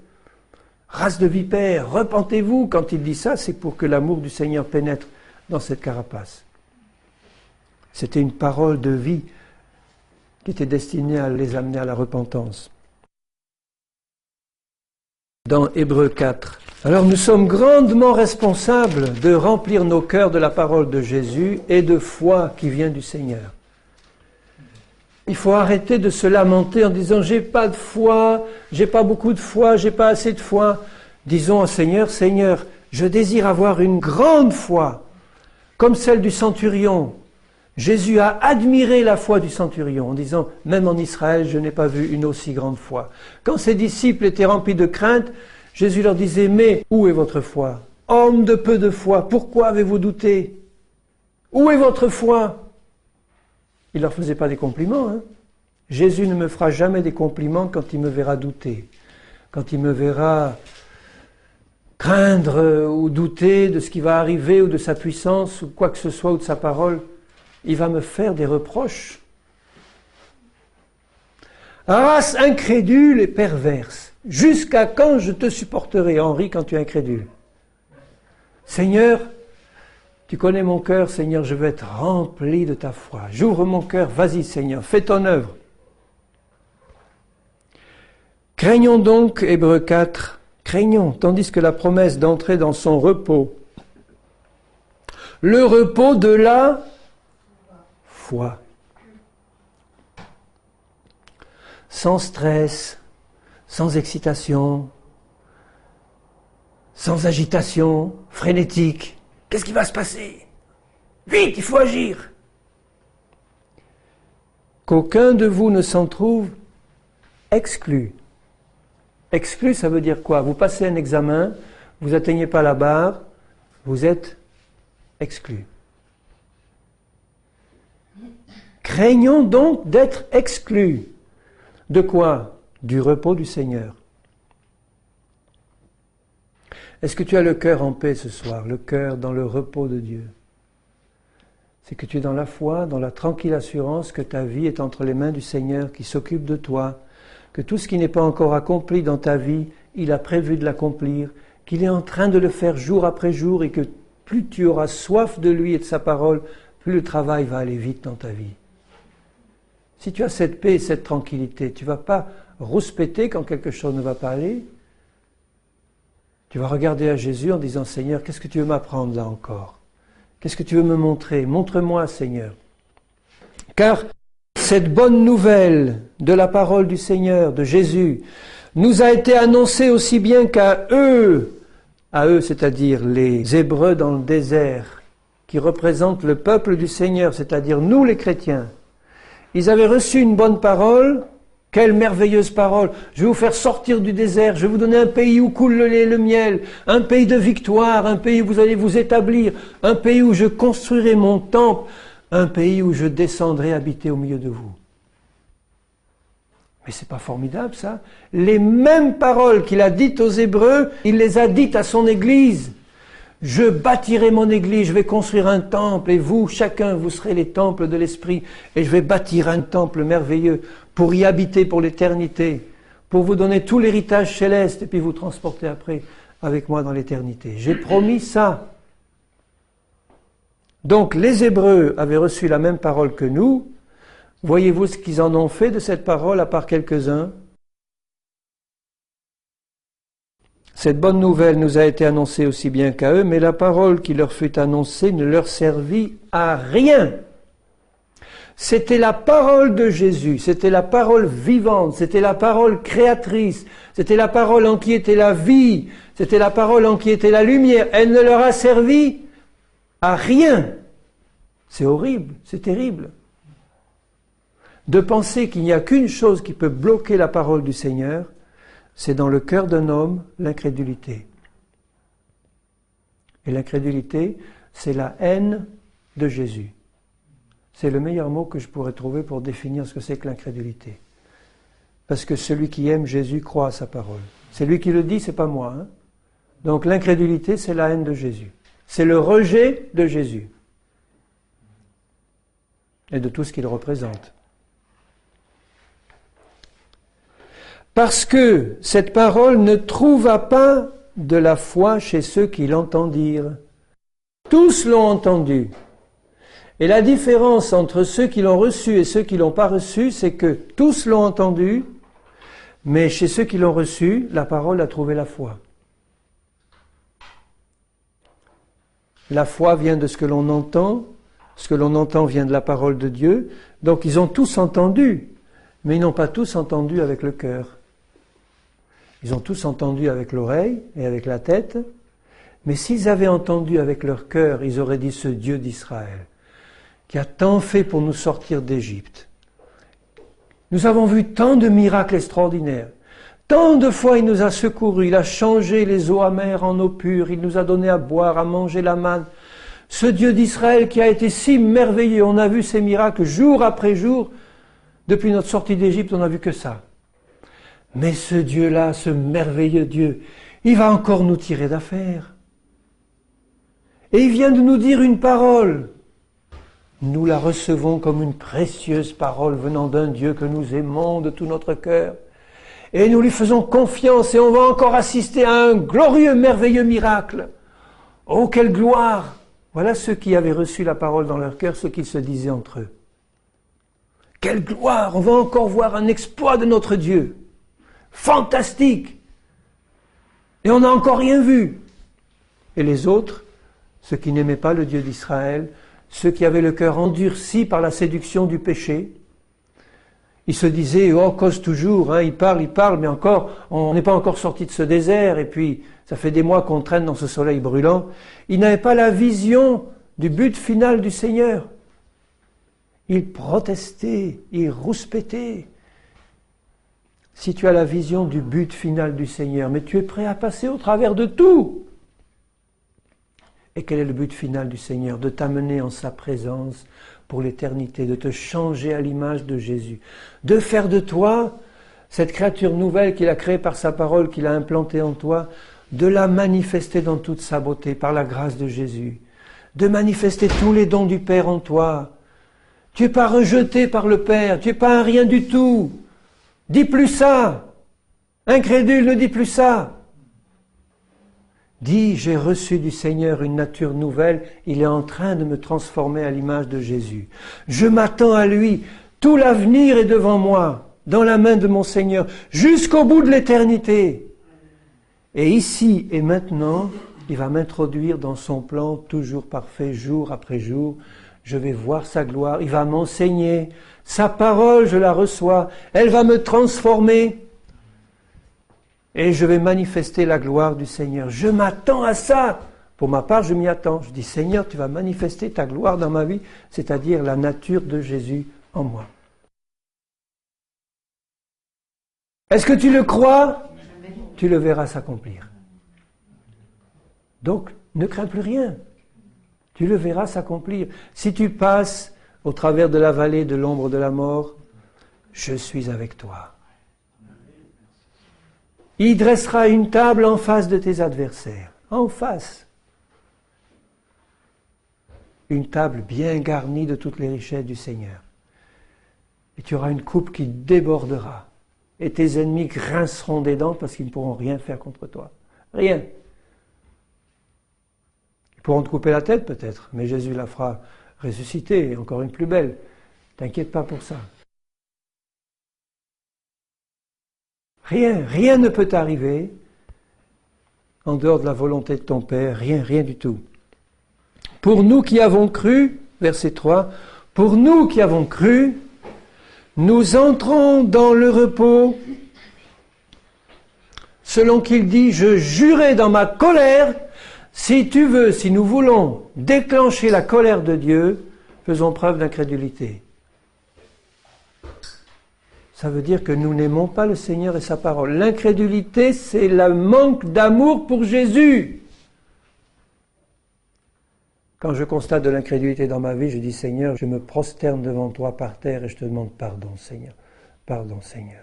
Race de vipères, repentez-vous. Quand il dit ça, c'est pour que l'amour du Seigneur pénètre dans cette carapace. C'était une parole de vie qui était destinée à les amener à la repentance. Dans Hébreux 4. Alors nous sommes grandement responsables de remplir nos cœurs de la parole de Jésus et de foi qui vient du Seigneur. Il faut arrêter de se lamenter en disant « j'ai pas de foi, j'ai pas beaucoup de foi, j'ai pas assez de foi ». Disons au Seigneur « Seigneur, je désire avoir une grande foi, comme celle du centurion ». Jésus a admiré la foi du centurion en disant « Même en Israël, je n'ai pas vu une aussi grande foi ». Quand ses disciples étaient remplis de crainte, Jésus leur disait « Mais où est votre foi? Homme de peu de foi, pourquoi avez-vous douté? Où est votre foi ?» Il ne leur faisait pas des compliments. Hein. Jésus ne me fera jamais des compliments quand il me verra douter, quand il me verra craindre ou douter de ce qui va arriver ou de sa puissance ou quoi que ce soit ou de sa parole. Il va me faire des reproches. Race incrédule et perverse, jusqu'à quand je te supporterai, Henri, quand tu es incrédule? Seigneur, tu connais mon cœur, Seigneur, je veux être rempli de ta foi. J'ouvre mon cœur, vas-y Seigneur, fais ton œuvre. Craignons donc, Hébreux 4, craignons, tandis que la promesse d'entrer dans son repos, le repos de la foi. Sans stress, sans excitation, sans agitation, frénétique. Qu'est-ce qui va se passer? Vite, il faut agir. Qu'aucun de vous ne s'en trouve exclu. Exclu, ça veut dire quoi? Vous passez un examen, vous n'atteignez pas la barre, vous êtes exclu. Craignons donc d'être exclus. De quoi? Du repos du Seigneur. Est-ce que tu as le cœur en paix ce soir, le cœur dans le repos de Dieu? C'est que tu es dans la foi, dans la tranquille assurance que ta vie est entre les mains du Seigneur qui s'occupe de toi, que tout ce qui n'est pas encore accompli dans ta vie, il a prévu de l'accomplir, qu'il est en train de le faire jour après jour et que plus tu auras soif de lui et de sa parole, plus le travail va aller vite dans ta vie. Si tu as cette paix et cette tranquillité, tu ne vas pas rouspéter quand quelque chose ne va pas aller. Tu vas regarder à Jésus en disant « Seigneur, qu'est-ce que tu veux m'apprendre là encore? Qu'est-ce que tu veux me montrer? Montre-moi, Seigneur. Car cette bonne nouvelle de la parole du Seigneur, de Jésus, nous a été annoncée aussi bien qu'à eux, c'est-à-dire les Hébreux dans le désert, qui représentent le peuple du Seigneur, c'est-à-dire nous les chrétiens. Ils avaient reçu une bonne parole. Quelle merveilleuse parole! Je vais vous faire sortir du désert, je vais vous donner un pays où coule le lait et le miel, un pays de victoire, un pays où vous allez vous établir, un pays où je construirai mon temple, un pays où je descendrai habiter au milieu de vous. Mais c'est pas formidable ça? Les mêmes paroles qu'il a dites aux Hébreux, il les a dites à son Église. Je bâtirai mon Église, je vais construire un temple et vous, chacun, vous serez les temples de l'Esprit et je vais bâtir un temple merveilleux pour y habiter pour l'éternité, pour vous donner tout l'héritage céleste et puis vous transporter après avec moi dans l'éternité. J'ai promis ça. Donc les Hébreux avaient reçu la même parole que nous. Voyez-vous ce qu'ils en ont fait de cette parole, à part quelques-uns? Cette bonne nouvelle nous a été annoncée aussi bien qu'à eux, mais la parole qui leur fut annoncée ne leur servit à rien. C'était la parole de Jésus, c'était la parole vivante, c'était la parole créatrice, c'était la parole en qui était la vie, c'était la parole en qui était la lumière. Elle ne leur a servi à rien. C'est horrible, c'est terrible. De penser qu'il n'y a qu'une chose qui peut bloquer la parole du Seigneur, c'est dans le cœur d'un homme, l'incrédulité. Et l'incrédulité, c'est la haine de Jésus. C'est le meilleur mot que je pourrais trouver pour définir ce que c'est que l'incrédulité. Parce que celui qui aime Jésus croit à sa parole. C'est lui qui le dit, c'est pas moi. Hein? Donc l'incrédulité, c'est la haine de Jésus. C'est le rejet de Jésus. Et de tout ce qu'il représente. Parce que cette parole ne trouva pas de la foi chez ceux qui l'entendirent. Tous l'ont entendu. Et la différence entre ceux qui l'ont reçu et ceux qui l'ont pas reçu, c'est que tous l'ont entendu, mais chez ceux qui l'ont reçu, la parole a trouvé la foi. La foi vient de ce que l'on entend vient de la parole de Dieu, donc ils ont tous entendu, mais ils n'ont pas tous entendu avec le cœur. Ils ont tous entendu avec l'oreille et avec la tête, mais s'ils avaient entendu avec leur cœur, ils auraient dit ce Dieu d'Israël, qui a tant fait pour nous sortir d'Égypte. Nous avons vu tant de miracles extraordinaires. Tant de fois il nous a secourus, il a changé les eaux amères en eau pure, il nous a donné à boire, à manger la manne. Ce Dieu d'Israël qui a été si merveilleux, on a vu ces miracles jour après jour. Depuis notre sortie d'Égypte, on n'a vu que ça. Mais ce Dieu-là, ce merveilleux Dieu, il va encore nous tirer d'affaire. Et il vient de nous dire une parole. Nous la recevons comme une précieuse parole venant d'un Dieu que nous aimons de tout notre cœur. Et nous lui faisons confiance et on va encore assister à un glorieux, merveilleux miracle. Oh, quelle gloire! Voilà ceux qui avaient reçu la parole dans leur cœur, ce qu'ils se disaient entre eux. Quelle gloire! On va encore voir un exploit de notre Dieu. Fantastique! Et on n'a encore rien vu. Et les autres, ceux qui n'aimaient pas le Dieu d'Israël, ceux qui avaient le cœur endurci par la séduction du péché, ils se disaient, oh, cause toujours, hein, il parle, mais encore, on n'est pas encore sorti de ce désert, et puis ça fait des mois qu'on traîne dans ce soleil brûlant. Ils n'avaient pas la vision du but final du Seigneur. Ils protestaient, ils rouspétaient. Si tu as la vision du but final du Seigneur, mais tu es prêt à passer au travers de tout. Et quel est le but final du Seigneur? De t'amener en sa présence pour l'éternité, de te changer à l'image de Jésus, de faire de toi cette créature nouvelle qu'il a créée par sa parole, qu'il a implantée en toi, de la manifester dans toute sa beauté par la grâce de Jésus, de manifester tous les dons du Père en toi. Tu n'es pas rejeté par le Père, tu n'es pas un rien du tout. Dis plus ça. Incrédule, ne dis plus ça. Dis, j'ai reçu du Seigneur une nature nouvelle, il est en train de me transformer à l'image de Jésus. Je m'attends à lui, tout l'avenir est devant moi, dans la main de mon Seigneur, jusqu'au bout de l'éternité. Et ici et maintenant, Il va m'introduire dans son plan toujours parfait, jour après jour. Je vais voir sa gloire. Il va m'enseigner. Sa parole, je la reçois. Elle va me transformer. Et je vais manifester la gloire du Seigneur. Je m'attends à ça. Pour ma part, je m'y attends. Je dis, Seigneur, tu vas manifester ta gloire dans ma vie, c'est-à-dire la nature de Jésus en moi. Est-ce que tu le crois? Tu le verras s'accomplir. Donc, ne crains plus rien. Tu le verras s'accomplir. Si tu passes au travers de la vallée de l'ombre de la mort, je suis avec toi. Il dressera une table en face de tes adversaires. En face. Une table bien garnie de toutes les richesses du Seigneur. Et tu auras une coupe qui débordera. Et tes ennemis grinceront des dents parce qu'ils ne pourront rien faire contre toi. Rien. Ils pourront te couper la tête peut-être, mais Jésus la fera ressusciter, et encore une plus belle. T'inquiète pas pour ça. Rien ne peut t'arriver en dehors de la volonté de ton Père, rien du tout. Pour nous qui avons cru, verset 3, pour nous qui avons cru, nous entrons dans le repos, selon qu'il dit, je jurai dans ma colère. Si tu veux, si nous voulons déclencher la colère de Dieu, faisons preuve d'incrédulité. Ça veut dire que nous n'aimons pas le Seigneur et sa parole. L'incrédulité, c'est le manque d'amour pour Jésus. Quand je constate de l'incrédulité dans ma vie, je dis, Seigneur, je me prosterne devant toi par terre et je te demande pardon, Seigneur. Pardon, Seigneur.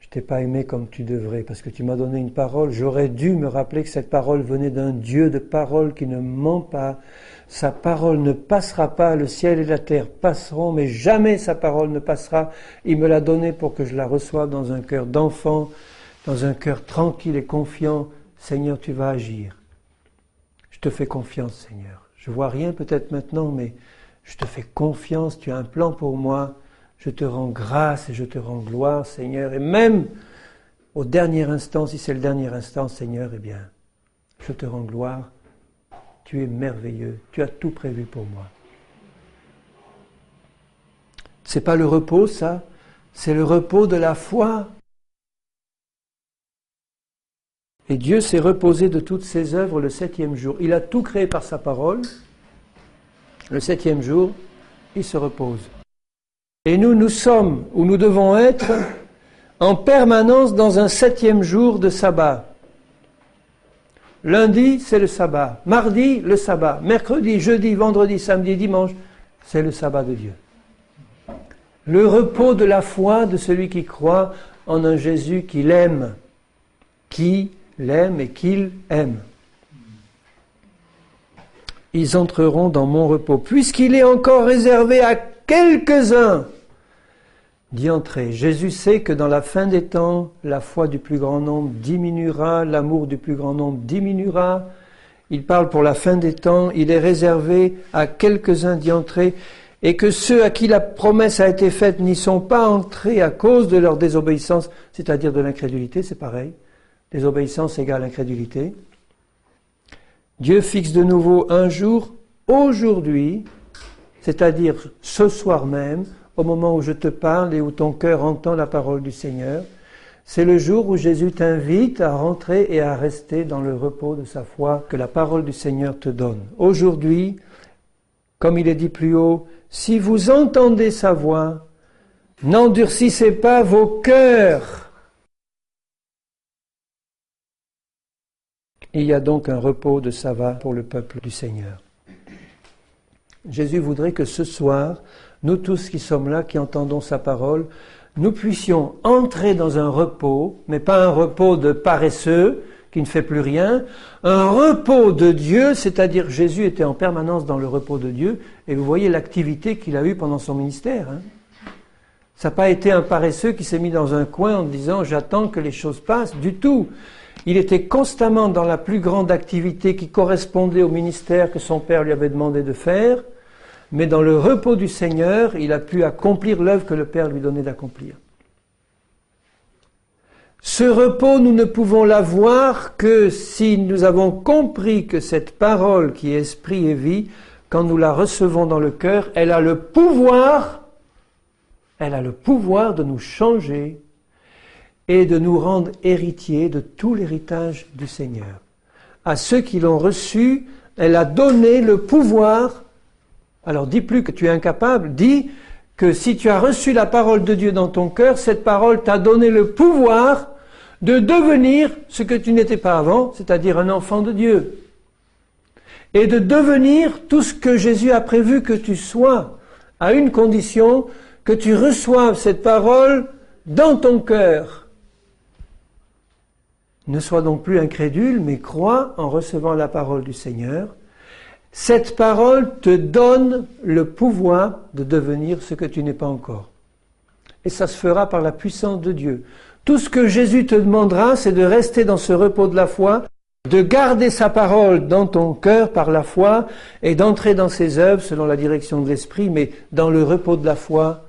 Je t'ai pas aimé comme tu devrais, parce que tu m'as donné une parole. J'aurais dû me rappeler que cette parole venait d'un Dieu de parole qui ne ment pas. Sa parole ne passera pas, le ciel et la terre passeront, mais jamais sa parole ne passera. Il me l'a donnée pour que je la reçoive dans un cœur d'enfant, dans un cœur tranquille et confiant. Seigneur, tu vas agir. Je te fais confiance, Seigneur. Je vois rien peut-être maintenant, mais je te fais confiance. Tu as un plan pour moi. Je te rends grâce et je te rends gloire, Seigneur. Et même au dernier instant, si c'est le dernier instant, Seigneur, eh bien, je te rends gloire. Tu es merveilleux. Tu as tout prévu pour moi. C'est pas le repos, ça. C'est le repos de la foi. Et Dieu s'est reposé de toutes ses œuvres le 7e jour. Il a tout créé par sa parole. Le 7e jour, il se repose. Et nous sommes, où nous devons être, en permanence dans un 7e jour de sabbat. Lundi, c'est le sabbat. Mardi, le sabbat. Mercredi, jeudi, vendredi, samedi, dimanche, c'est le sabbat de Dieu. Le repos de la foi de celui qui croit en un Jésus qu'il aime, qui l'aime et qu'il aime. Ils entreront dans mon repos, puisqu'il est encore réservé à quelques-uns d'y entrer. Jésus sait que dans la fin des temps, la foi du plus grand nombre diminuera, l'amour du plus grand nombre diminuera. Il parle pour la fin des temps, il est réservé à quelques-uns d'y entrer, et que ceux à qui la promesse a été faite n'y sont pas entrés à cause de leur désobéissance, c'est-à-dire de l'incrédulité, c'est pareil. Désobéissance égale incrédulité. Dieu fixe de nouveau un jour, aujourd'hui, c'est-à-dire ce soir même, au moment où je te parle et où ton cœur entend la parole du Seigneur. C'est le jour où Jésus t'invite à rentrer et à rester dans le repos de sa foi que la parole du Seigneur te donne. Aujourd'hui, comme il est dit plus haut, si vous entendez sa voix, n'endurcissez pas vos cœurs. Il y a donc un repos de sabbat pour le peuple du Seigneur. Jésus voudrait que ce soir, nous tous qui sommes là, qui entendons sa parole, nous puissions entrer dans un repos, mais pas un repos de paresseux qui ne fait plus rien, un repos de Dieu, c'est-à-dire Jésus était en permanence dans le repos de Dieu, et vous voyez l'activité qu'il a eue pendant son ministère. Ça n'a pas été un paresseux qui s'est mis dans un coin en disant « j'attends que les choses passent » du tout. Il était constamment dans la plus grande activité qui correspondait au ministère que son Père lui avait demandé de faire, mais dans le repos du Seigneur, il a pu accomplir l'œuvre que le Père lui donnait d'accomplir. Ce repos, nous ne pouvons l'avoir que si nous avons compris que cette parole qui est esprit et vie, quand nous la recevons dans le cœur, elle a le pouvoir de nous changer et de nous rendre héritiers de tout l'héritage du Seigneur. À ceux qui l'ont reçu, elle a donné le pouvoir. Alors dis plus que tu es incapable, dis que si tu as reçu la parole de Dieu dans ton cœur, cette parole t'a donné le pouvoir de devenir ce que tu n'étais pas avant, c'est-à-dire un enfant de Dieu. Et de devenir tout ce que Jésus a prévu que tu sois, à une condition, que tu reçoives cette parole dans ton cœur. Ne sois donc plus incrédule, mais crois en recevant la parole du Seigneur. Cette parole te donne le pouvoir de devenir ce que tu n'es pas encore. Et ça se fera par la puissance de Dieu. Tout ce que Jésus te demandera, c'est de rester dans ce repos de la foi, de garder sa parole dans ton cœur par la foi et d'entrer dans ses œuvres selon la direction de l'Esprit, mais dans le repos de la foi,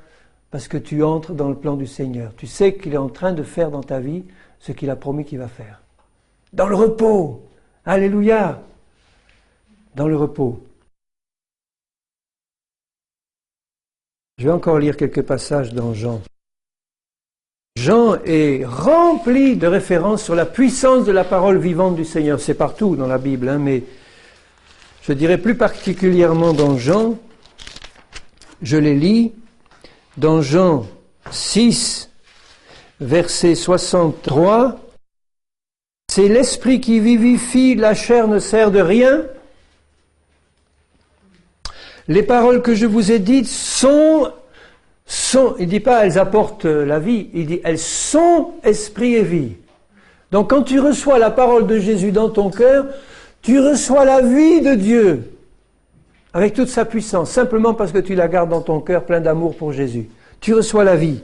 parce que tu entres dans le plan du Seigneur. Tu sais qu'il est en train de faire dans ta vie ce qu'il a promis qu'il va faire. Dans le repos. Alléluia. Dans le repos. Je vais encore lire quelques passages dans Jean. Jean est rempli de références sur la puissance de la parole vivante du Seigneur. C'est partout dans la Bible, mais je dirais plus particulièrement dans Jean. Je les lis. Dans Jean 6, verset 63, c'est l'esprit qui vivifie, la chair ne sert de rien. Les paroles que je vous ai dites sont, il ne dit pas elles apportent la vie, il dit elles sont esprit et vie. Donc quand tu reçois la parole de Jésus dans ton cœur, tu reçois la vie de Dieu avec toute sa puissance, simplement parce que tu la gardes dans ton cœur plein d'amour pour Jésus. Tu reçois la vie.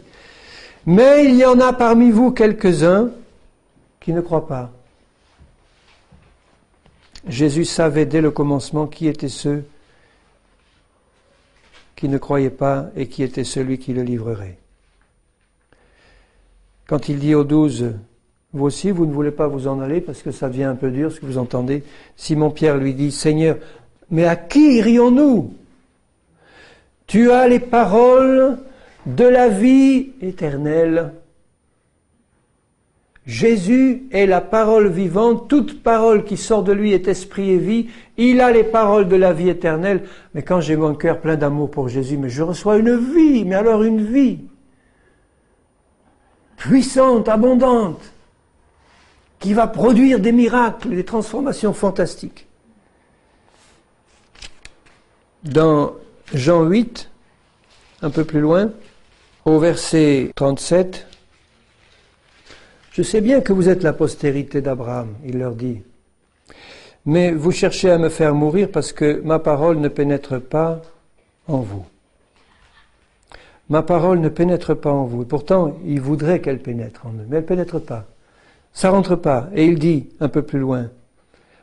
Mais il y en a parmi vous quelques-uns qui ne croient pas. Jésus savait dès le commencement qui étaient ceux qui ne croyaient pas et qui était celui qui le livrerait. Quand il dit aux 12, vous aussi, vous ne voulez pas vous en aller parce que ça devient un peu dur ce que vous entendez. Simon-Pierre lui dit, Seigneur, mais à qui irions-nous? Tu as les paroles de la vie éternelle. Jésus est la parole vivante, toute parole qui sort de lui est esprit et vie, il a les paroles de la vie éternelle, mais quand j'ai mon cœur plein d'amour pour Jésus, mais je reçois une vie, mais alors une vie puissante, abondante, qui va produire des miracles, des transformations fantastiques. Dans Jean 8, un peu plus loin, au verset 37, je sais bien que vous êtes la postérité d'Abraham, il leur dit. Mais vous cherchez à me faire mourir parce que ma parole ne pénètre pas en vous. Ma parole ne pénètre pas en vous. Et pourtant, il voudrait qu'elle pénètre en eux, mais elle ne pénètre pas. Ça rentre pas. Et il dit, un peu plus loin,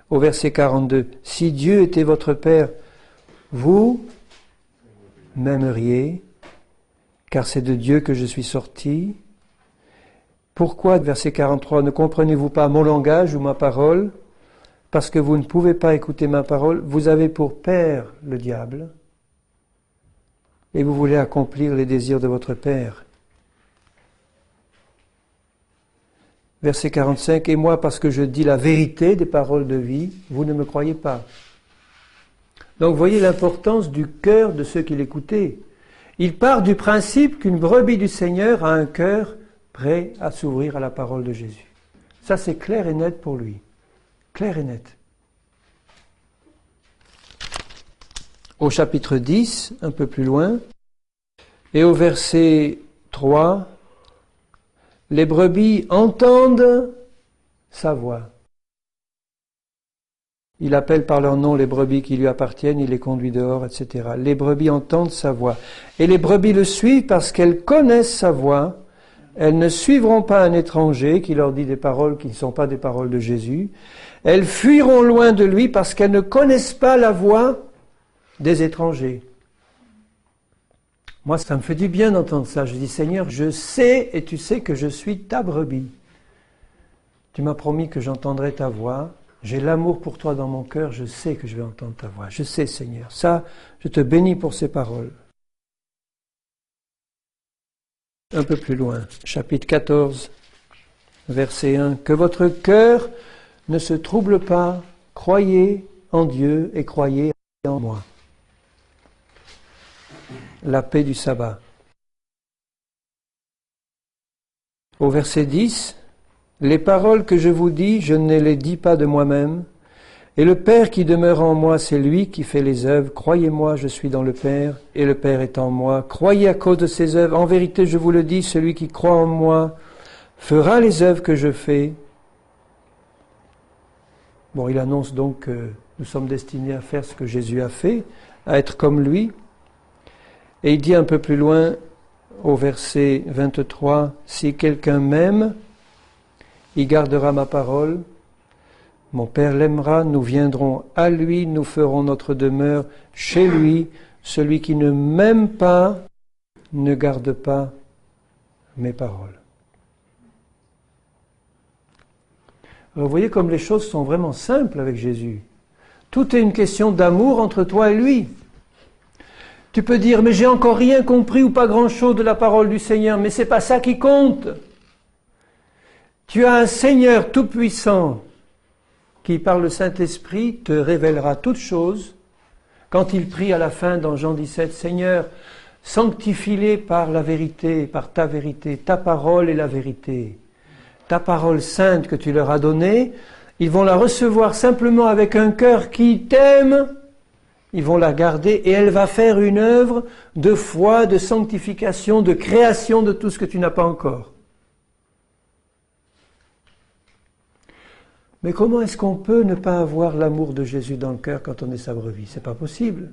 au verset 42, « Si Dieu était votre Père, vous m'aimeriez, car c'est de Dieu que je suis sorti. » Pourquoi, verset 43, ne comprenez-vous pas mon langage ou ma parole? Parce que vous ne pouvez pas écouter ma parole, vous avez pour père le diable, et vous voulez accomplir les désirs de votre père. Verset 45, et moi, parce que je dis la vérité des paroles de vie, vous ne me croyez pas. Donc, voyez l'importance du cœur de ceux qui l'écoutaient. Il part du principe qu'une brebis du Seigneur a un cœur prêt à s'ouvrir à la parole de Jésus. Ça, c'est clair et net pour lui. Clair et net. Au chapitre 10, un peu plus loin, et au verset 3, les brebis entendent sa voix. Il appelle par leur nom les brebis qui lui appartiennent, il les conduit dehors, etc. Les brebis entendent sa voix. Et les brebis le suivent parce qu'elles connaissent sa voix. Elles ne suivront pas un étranger qui leur dit des paroles qui ne sont pas des paroles de Jésus. Elles fuiront loin de lui parce qu'elles ne connaissent pas la voix des étrangers. Moi, ça me fait du bien d'entendre ça. Je dis, Seigneur, je sais et tu sais que je suis ta brebis. Tu m'as promis que j'entendrais ta voix. J'ai l'amour pour toi dans mon cœur, je sais que je vais entendre ta voix. Je sais, Seigneur. Ça, je te bénis pour ces paroles. Un peu plus loin, chapitre 14, verset 1. Que votre cœur ne se trouble pas, croyez en Dieu et croyez en moi. La paix du sabbat. Au verset 10, les paroles que je vous dis, je ne les dis pas de moi-même, et le Père qui demeure en moi, c'est lui qui fait les œuvres. Croyez-moi, je suis dans le Père, et le Père est en moi. Croyez à cause de ses œuvres. En vérité, je vous le dis, celui qui croit en moi fera les œuvres que je fais. Bon, il annonce donc que nous sommes destinés à faire ce que Jésus a fait, à être comme lui. Et il dit un peu plus loin, au verset 23, « Si quelqu'un m'aime, il gardera ma parole. Mon Père l'aimera, nous viendrons à lui, nous ferons notre demeure chez lui. Celui qui ne m'aime pas ne garde pas mes paroles. » Alors vous voyez comme les choses sont vraiment simples avec Jésus. Tout est une question d'amour entre toi et lui. Tu peux dire, mais j'ai encore rien compris ou pas grand-chose de la parole du Seigneur, mais c'est pas ça qui compte. Tu as un Seigneur tout-puissant qui, par le Saint-Esprit, te révélera toutes choses. Quand il prie à la fin dans Jean 17, Seigneur, sanctifie-les par la vérité, par ta vérité, ta parole est la vérité. Ta parole sainte que tu leur as donnée, ils vont la recevoir simplement avec un cœur qui t'aime. Ils vont la garder et elle va faire une œuvre de foi, de sanctification, de création de tout ce que tu n'as pas encore. Mais comment est-ce qu'on peut ne pas avoir l'amour de Jésus dans le cœur quand on est sa brebis? C'est pas possible.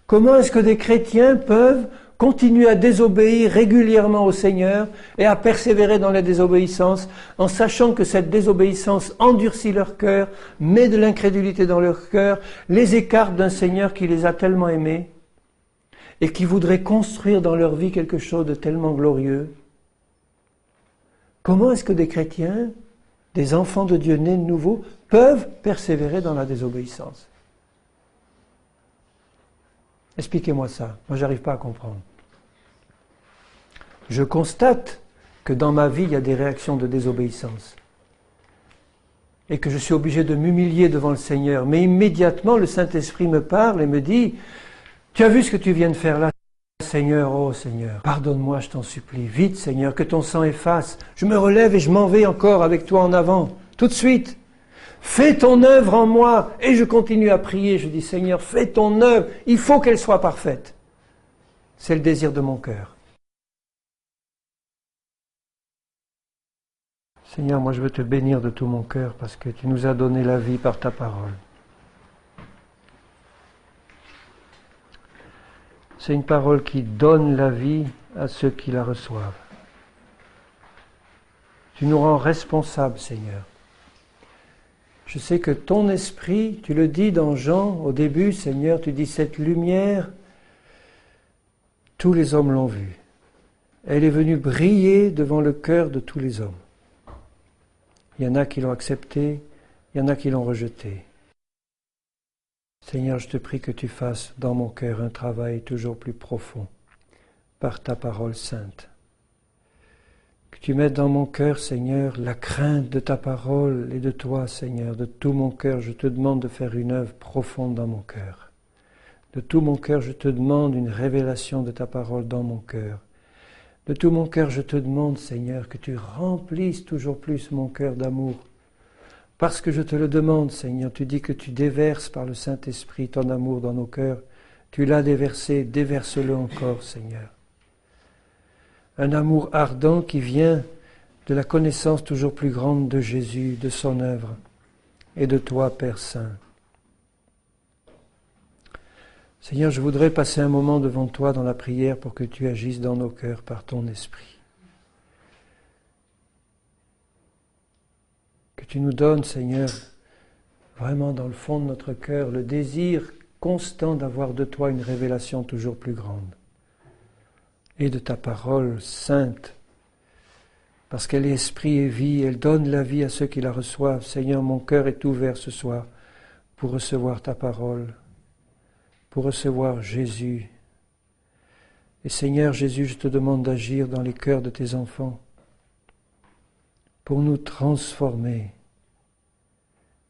Comment est-ce que des chrétiens peuvent continuer à désobéir régulièrement au Seigneur et à persévérer dans la désobéissance en sachant que cette désobéissance endurcit leur cœur, met de l'incrédulité dans leur cœur, les écarte d'un Seigneur qui les a tellement aimés et qui voudrait construire dans leur vie quelque chose de tellement glorieux? Comment est-ce que des chrétiens, des enfants de Dieu nés de nouveau, peuvent persévérer dans la désobéissance? Expliquez-moi ça. Moi, j'arrive pas à comprendre. Je constate que dans ma vie, il y a des réactions de désobéissance. Et que je suis obligé de m'humilier devant le Seigneur. Mais immédiatement, le Saint-Esprit me parle et me dit, « Tu as vu ce que tu viens de faire là, Seigneur? Oh Seigneur, pardonne-moi, je t'en supplie. Vite, Seigneur, que ton sang efface. Je me relève et je m'en vais encore avec toi en avant. Tout de suite. Fais ton œuvre en moi. » Et je continue à prier. Je dis, Seigneur, fais ton œuvre. Il faut qu'elle soit parfaite. C'est le désir de mon cœur. Seigneur, moi je veux te bénir de tout mon cœur parce que tu nous as donné la vie par ta parole. C'est une parole qui donne la vie à ceux qui la reçoivent. Tu nous rends responsables, Seigneur. Je sais que ton esprit, tu le dis dans Jean au début, Seigneur, tu dis cette lumière, tous les hommes l'ont vue. Elle est venue briller devant le cœur de tous les hommes. Il y en a qui l'ont acceptée, il y en a qui l'ont rejetée. Seigneur, je te prie que tu fasses dans mon cœur un travail toujours plus profond par ta parole sainte. Que tu mettes dans mon cœur, Seigneur, la crainte de ta parole et de toi, Seigneur. De tout mon cœur, je te demande de faire une œuvre profonde dans mon cœur. De tout mon cœur, je te demande une révélation de ta parole dans mon cœur. De tout mon cœur, je te demande, Seigneur, que tu remplisses toujours plus mon cœur d'amour. Parce que je te le demande, Seigneur, tu dis que tu déverses par le Saint-Esprit ton amour dans nos cœurs. Tu l'as déversé, déverse-le encore, Seigneur. Un amour ardent qui vient de la connaissance toujours plus grande de Jésus, de son œuvre, et de toi, Père Saint. Seigneur, je voudrais passer un moment devant toi dans la prière pour que tu agisses dans nos cœurs par ton esprit. Que tu nous donnes, Seigneur, vraiment dans le fond de notre cœur, le désir constant d'avoir de toi une révélation toujours plus grande et de ta parole sainte parce qu'elle est esprit et vie, elle donne la vie à ceux qui la reçoivent. Seigneur, mon cœur est ouvert ce soir pour recevoir ta parole, pour recevoir Jésus. Et Seigneur Jésus, je te demande d'agir dans les cœurs de tes enfants, pour nous transformer.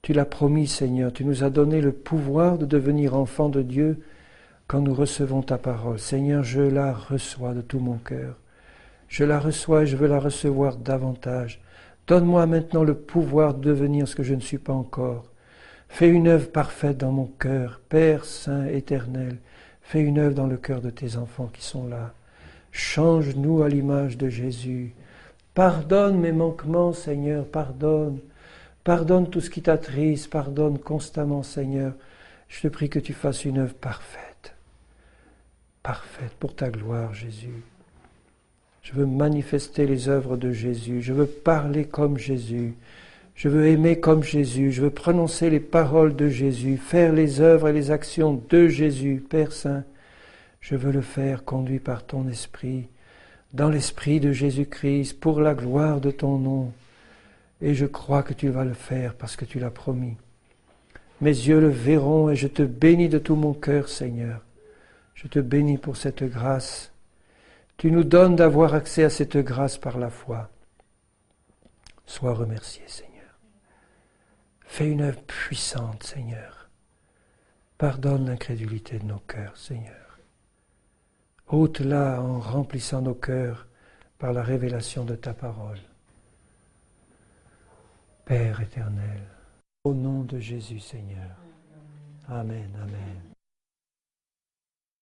Tu l'as promis, Seigneur, tu nous as donné le pouvoir de devenir enfants de Dieu quand nous recevons ta parole. Seigneur, je la reçois de tout mon cœur. Je la reçois et je veux la recevoir davantage. Donne-moi maintenant le pouvoir de devenir ce que je ne suis pas encore. Fais une œuvre parfaite dans mon cœur, Père Saint éternel. Fais une œuvre dans le cœur de tes enfants qui sont là. Change-nous à l'image de Jésus. Pardonne mes manquements, Seigneur, pardonne. Pardonne tout ce qui t'attriste, pardonne constamment, Seigneur. Je te prie que tu fasses une œuvre parfaite. Parfaite pour ta gloire, Jésus. Je veux manifester les œuvres de Jésus. Je veux parler comme Jésus. Je veux aimer comme Jésus. Je veux prononcer les paroles de Jésus, faire les œuvres et les actions de Jésus. Père Saint, je veux le faire conduit par ton esprit, dans l'esprit de Jésus-Christ, pour la gloire de ton nom. Et je crois que tu vas le faire parce que tu l'as promis. Mes yeux le verront et je te bénis de tout mon cœur, Seigneur. Je te bénis pour cette grâce. Tu nous donnes d'avoir accès à cette grâce par la foi. Sois remercié, Seigneur. Fais une œuvre puissante, Seigneur. Pardonne l'incrédulité de nos cœurs, Seigneur. Ôte-la en remplissant nos cœurs par la révélation de ta parole. Père éternel, au nom de Jésus, Seigneur. Amen, amen.